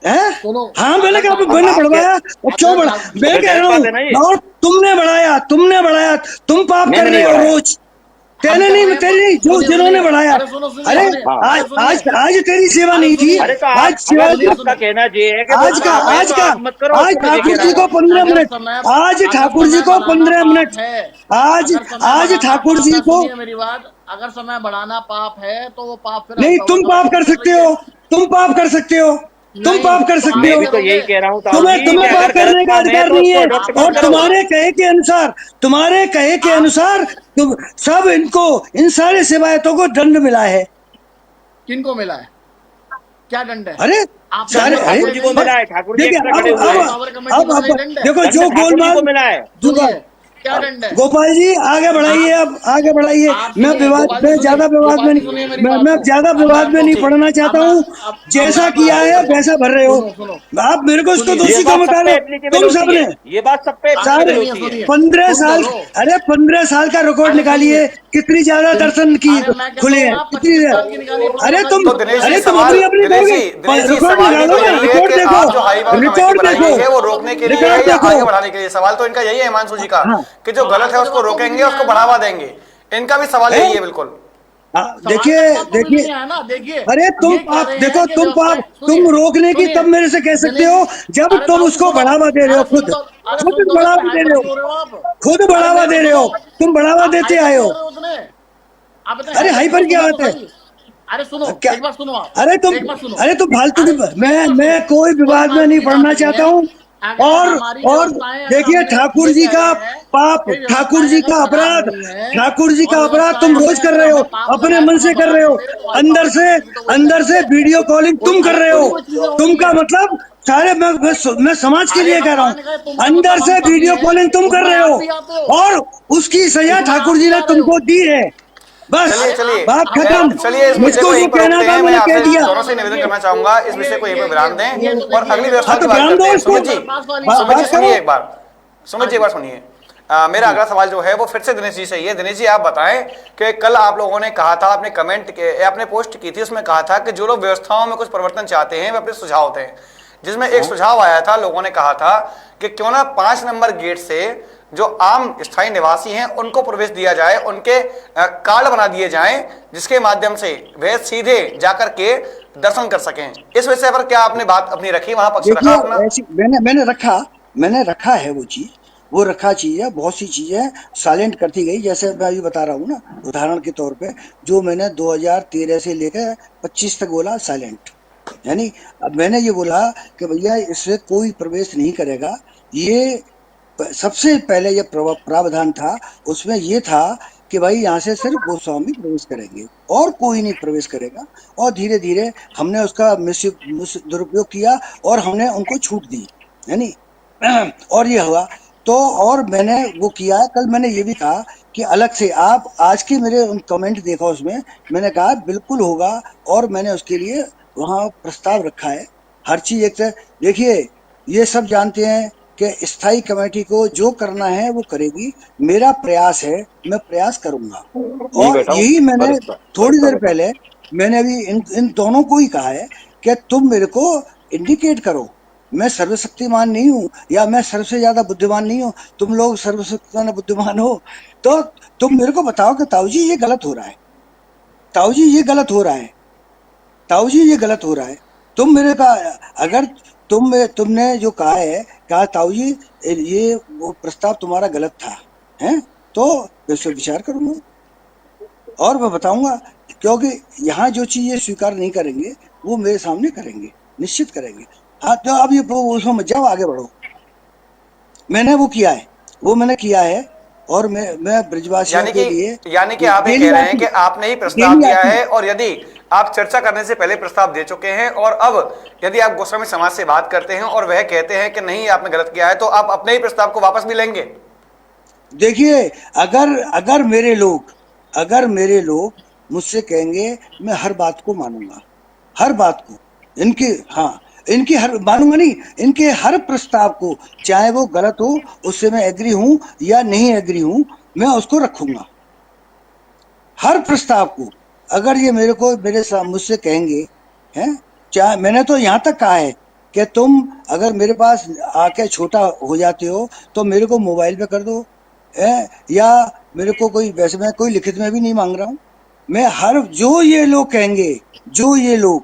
हैं? सुनो, हाँ, मैंने कहा अगर मैंने आप बढ़वाया, और क्यों अगर बढ़ा, ठाकुर मैं फिर कह गलत रहा बात है ना ये। हूँ, और तुमने बढ़ाया, तुम पाप कर मैंने रहे नहीं हो बढ़ाया। रोज। हम तेरे कर नहीं, रहे हैं, तेरी नहीं, जो सुनिए जिन्होंने सुनिए, बढ़ाया। अरे सुनो सुनिए अरे सुनिए, हाँ। अरे सुनिए, आज तेरी सेवा अरे नहीं थी। सुनिए, अरे तो आज आप, सेवा, अगर सुनिए आपका सुनिए, कहना ये है कि वो आज का पाप है, आज तो का आप मत करो, आज उसको मैं ये कह ठाकुर रहा जी हूँ। को 15 अगर मिनट समय, आज अगर ठाकुर जी समय को बढ़ाना 15 पाप मिनट है, आज अगर समय आज बढ़ाना ठाकुर पाप जी है, को। सुनिए मेरी बात, अगर समय बढ़ाना पाप है तो वो पाप फिर हाई नहीं, पावर तुम पाप कमेटी कर कर सकते रही है। हो, तुम पाप कर सकते हो, तुम नहीं पाप कर तो सकते आप मैं हो। भी भी तो यही करोगे। कह रहा हूँ ताऊ तुम्हें जी कि तुम्हें अगर पाप गलत करने का काम है अधिकार तो नहीं उसको है, अडॉप्ट आपने मत और करो। कहा, तुम्हारे कहे के अनुसार, तुम्हारे कहे के आप अनुसार तुम सब इनको, इन सारे सेवायतों को दंड मिला है। किनको मिला है, क्या दंड है? अरे आपने सारे, दंड खुद अरे ठाकुर अपने जी को नहीं मिला है। है, ठाकुर जी देखिए, एक्स्ट्रा खड़े अब हुए हाई अब हैं। पावर कमेटी अब बना अब रही दंड है। देखो, दंड जो ठाकुर जी गोलमाल, को मिला है। जो सुनिए, क्या दंड है? गोपाल जी आगे बढ़ाइए, आप अब आगे बढ़ाइए। आप मैं सुनिए, विवाद गोपाल जी में सुनिए, ज्यादा विवाद में गोपाल जी नहीं, सुनिए मेरी बात मैं को। ज्यादा अब मैं विवाद में आपको, नहीं जी पढ़ना अब चाहता मैं हूँ। अब मैं जैसा आपको किया है बोलता हूँ, वैसा भर रहे हो सुनो सुनो, आप, मेरे को उसको सुनिए, ये दोषी क्यों बात सब पे बता रहे हो? एप्लीकेबल तुम होती है, सबने ये बात सब पे अरे सारे एप्लीकेबल सुनिए होती है। सुनिए, 15 सुन तो साल, लो। अरे 15 साल का रिकॉर्ड अरे निकालिए, सुनिए, कितनी ज्यादा तुम, दर्शन की अरे मैं कहता खुले हूँ हैं, आप कितनी 25 देर। साल की निकालिए अरे प्रोफेसर तुम जी, तो दिनेश जी अरे तुम सवाल, अपनी अपनी कहोगे, दिनेश जी रिकॉर्ड सवाल भी निकालो तो ना, यही है रिकॉर्ड कि देखो, आप जो हाई पावर कमेटी रिकॉर्ड बनाई देखो, गई है वो रोकने के लिए है रिकॉर्ड या देखो। आगे बढ़ाने के लिए? सवाल तो इनका यही है हिमांशु जी का, हाँ, कि जो सवाल गलत है का उसको जवाब तो मुझे रोकेंगे, नहीं उसको आया ना, बढ़ावा देंगे। इनका भी सवाल है? यही है बिल्कुल। सवाल देखिए का जवाब तो मुझे देखिए, नहीं आया ना। देखिए, अरे तुम ये कह पाप, रहे हैं देखो कि तुम पाप, व्यवस्थाएं, तुम सुनिए रोकने की सुनिए, तब मेरे से कह सकते दिनेश हो जी, जब अरे तुम ताऊ जी उसको सुनो, बढ़ावा दे रहे हो, अरे सुन खुद तो, अरे खुद सुन तो लो, बढ़ावा फिर दे रहे हाइपर हो, क्यों हो रहे हो आप? खुद अरे बढ़ावा मेरी दे तो रहे सुनो, हो, तुम बढ़ावा आप देते हाइपर आए क्यों हो। हो रहे हो इतने? आप इतने अरे हाइपर क्यों, हाइपर क्या सुनिए तो बात है? सही। अरे सुनो, क्या? एक बार सुनो आप, अरे तुम, एक बार सुनो, अरे तुम फालतू की, अरे एक बार मैं सुनो, कोई कोई विवाद में नहीं फालतू की बात पढ़ना नहीं चाहता है। हूँ। अगर और हमारी और व्यवस्थाएं, अगर देखिए, हमने ठाकुर ये जी कह का रहे हैं पाप, कि ठाकुर व्यवस्थाएं जी अगर का खराब अपराध, हुई हैं ठाकुर जी का और अपराध व्यवस्थाएं तुम हमें रोज कर फिर रहे हो, हमें पाप अपने लगाए मन समय से कर रहे बढ़ाने हो, से, तो हाई अंदर पावर से, कमेटी भी तो वही अंदर करेगी से है। वीडियो कॉलिंग कोई तुम कर अलग रहे थोड़ी हो। कोई चीजें हो रही तुमका हैं। मतलब सारे, मैं समाज के अरे लिए कह रहा हूँ, भगवान का तुमका अंदर मतलब हम से सब भी वीडियो हैं, कॉलिंग तुम कर उसमें रहे आप हो, भी आते हो, और उसकी सजा उसमें आप ठाकुर जी भी ने आ रहे हो। तुमको दी है। बस, चलिए अरे चलिए, आप, बात वो खत्म। बात तो मुझे चलिए इस नहीं मुद्दे है। को मुझको यहीं जो पर कहना रोकते था हैं। मैं मैंने कह आपसे दिया। दोनों से निवेदन करना चाहूंगा, इस विषय को यहीं पर विराम दें ये तो और देखिए, अगली ये तो व्यवस्था हाँ, की तो बात बयान करते दो हैं। इसको, सुमित जी, अंडरपास वाली सुमित जी बात सुनिए करो। एक बार, सुमित जी एक बार सुनिए। मेरा अगला सवाल जो है वो फिर से दिनेश जी से ही है। दिनेश जी आप बताएं कि कल आप लोगों ने कहा था, आपने कमेंट के, आपने पोस्ट की थी, उसमें कहा था कि जो लोग व्यवस्थाओं में कुछ परिवर्तन चाहते हैं वे अपने सुझाव दें, जिसमें एक सुझाव आया था, लोगों ने कहा था कि क्यों ना 5 नंबर गेट से जो आम स्थायी निवासी हैं उनको प्रवेश दिया जाए, उनके कार्ड बना दिए जाएं, जिसके माध्यम से वे सीधे जाकर के दर्शन कर सकें। इस विषय पर क्या आपने बात अपनी रखी, वहां पक्ष रखा देखिए, अपना? ऐसी मैंने रखा है वो चीज, वो रखा चीज है, बहुत सी चीजें साइलेंट करती गई, जैसे मैं अभी बता रहा हूँ ना, उदाहरण के तौर पे जो मैंने 2013 से लेकर 25 तक बोला साइलेंट, यानी अब मैंने ये बोला कि भैया इससे कोई प्रवेश नहीं करेगा। ये सबसे पहले ये प्रावधान था, उसमें ये था कि भाई यहाँ से सिर्फ गोस्वामी प्रवेश करेंगे और कोई नहीं प्रवेश करेगा। और धीरे धीरे हमने उसका दुरुपयोग किया और हमने उनको छूट दी, यानी और ये हुआ। तो और मैंने वो किया, कल मैंने ये भी कहा कि अलग से आप आज के मेरे उन कमेंट देखा, उसमें मैंने कहा बिल्कुल होगा, और मैंने उसके लिए वहां प्रस्ताव रखा है। हर चीज एक तरह, देखिए ये सब जानते हैं कि स्थायी कमेटी को जो करना है वो करेगी। मेरा प्रयास है, मैं प्रयास करूंगा, नहीं और बेटा, यही मैंने गलत था, थोड़ी गलत था देर बेटा। पहले, मैंने अभी इन दोनों को ही कहा है कि तुम मेरे को इंडिकेट करो। मैं सर्वशक्तिमान नहीं हूं, या मैं सबसे ज्यादा बुद्धिमान नहीं हूं, तुम लोग सर्वशक्तिमान बुद्धिमान हो, तो तुम मेरे को बताओ कि ताऊ जी ये गलत हो रहा है, ताऊ जी ये गलत हो रहा है, ताऊ जी ये गलत हो रहा है। तुम मेरे का, अगर तुमने जो कहा है, कहा ताऊ जी ये वो प्रस्ताव तुम्हारा गलत था, हैं, तो मैं इस पे विचार करूंगा और मैं बताऊंगा, क्योंकि यहाँ जो चीजें स्वीकार नहीं करेंगे वो मेरे सामने करेंगे, निश्चित करेंगे। हाँ, तो अब ये उसमें मत जाओ, आगे बढ़ो। मैंने वो किया है, वो मैंने किया है, और मैं ब्रजवासियों के लिए यानी कि आप ये डेली कह रहे हैं आती, कि आपने ही प्रस्ताव डेली दिया आती। है, और यदि आप चर्चा करने से पहले प्रस्ताव दे चुके हैं, और अब यदि आप गोस्वामी समाज से बात करते हैं और वह कहते हैं कि नहीं आपने गलत किया है, तो आप अपने ही प्रस्ताव को वापस भी लेंगे? देखिए, अगर मेरे लोग मुझसे कहेंगे, मैं हर बात को मानूंगा, हर बात को, इनके, हाँ, इनकी हर मानूंगा नहीं, इनके हर प्रस्ताव को, चाहे वो गलत हो, उससे मैं एग्री हूं या नहीं एग्री हूं, मैं उसको रखूंगा, हर प्रस्ताव को। अगर ये मुझसे कहेंगे, हैं, चाहे मैंने तो यहाँ तक कहा है कि तुम अगर मेरे पास आके छोटा हो जाते हो तो मेरे को मोबाइल पे कर दो, या मेरे को कोई, वैसे मैं कोई लिखित में भी नहीं मांग रहा हूँ। मैं हर जो ये लोग कहेंगे, जो ये लोग,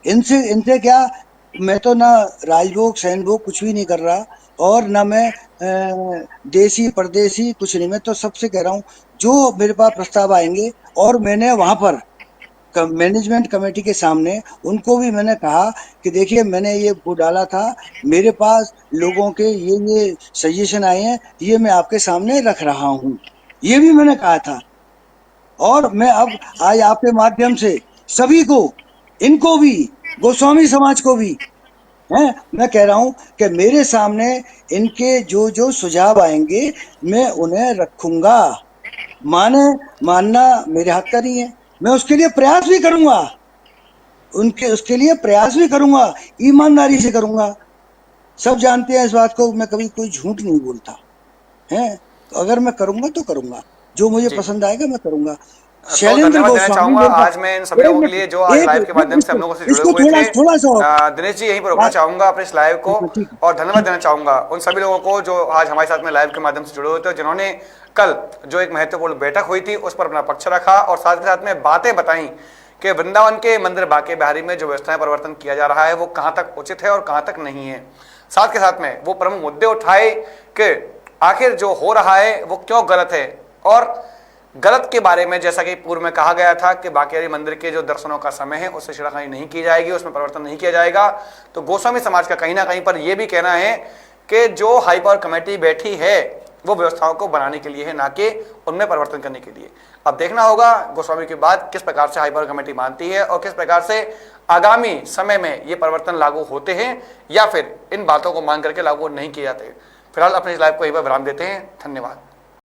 इनसे इनसे क्या, मैं तो ना राजभोग सैनभोग कुछ भी नहीं कर रहा, और ना मैं देसी परदेसी कुछ नहीं। मैं तो सबसे कह रहा हूँ जो मेरे पास प्रस्ताव आएंगे, और मैंने वहां पर मैनेजमेंट कमेटी के सामने उनको भी मैंने कहा कि देखिए मैंने ये वो डाला था, मेरे पास लोगों के ये सजेशन आए हैं, ये मैं आपके सामने रख रहा हूँ, ये भी मैंने कहा था। और मैं अब आज आपके माध्यम से सभी को, इनको भी, गोस्वामी समाज को भी, हैं, मैं कह रहा हूं कि मेरे सामने इनके जो जो सुझाव आएंगे मैं उन्हें रखूंगा। माने मानना मेरे हाथ का नहीं है, मैं उसके लिए प्रयास भी करूंगा, उसके लिए प्रयास भी करूंगा, ईमानदारी से करूंगा। सब जानते हैं इस बात को, मैं कभी कोई झूठ नहीं बोलता है। तो अगर मैं करूंगा तो करूंगा, जो मुझे जी। पसंद आएगा मैं करूंगा। तो शैलेंद्र धन्यवाद देना गोस्वामी चाहूंगा मेरे आज मैं इन सभी एक लोगों के मिनट, लिए जो आज लाइव के माध्यम से हम लोगों से जुड़े इसको हुए थोड़ा थे। थोड़ा सा और दिनेश जी यहीं पर रोकना बात, चाहूंगा अपने इस लाइव को, ठीक है, और धन्यवाद देना चाहूंगा उन सभी लोगों को जो आज हमारे साथ में लाइव के माध्यम से जुड़े हुए थे, जिन्होंने कल जो एक महत्वपूर्ण बैठक हुई थी उस पर अपना पक्ष रखा और साथ ही साथ में बातें बताई कि वृंदावन के मंदिर बांके बिहारी में जो व्यवस्थाएं परिवर्तन किया जा रहा है वो कहां तक उचित है और कहां तक नहीं है। साथ के साथ में वो प्रमुख मुद्दे उठाए कि आखिर जो हो रहा है वो क्यों गलत है, और गलत के बारे में जैसा कि पूर्व में कहा गया था कि बांके मंदिर के जो दर्शनों का समय है उससे छेड़खानी नहीं की जाएगी, उसमें परिवर्तन नहीं किया जाएगा। तो गोस्वामी समाज का कहीं ना कहीं पर यह भी कहना है कि जो हाई पावर कमेटी बैठी है वो व्यवस्थाओं को बनाने के लिए है, ना कि उनमें परिवर्तन करने के लिए। अब देखना होगा गोस्वामी की बात किस प्रकार से हाई पावर कमेटी मानती है और किस प्रकार से आगामी समय में ये परिवर्तन लागू होते हैं या फिर इन बातों को मान करके लागू नहीं किए जाते। फिलहाल अपने इस लाइव को यहीं पर विराम देते हैं। धन्यवाद।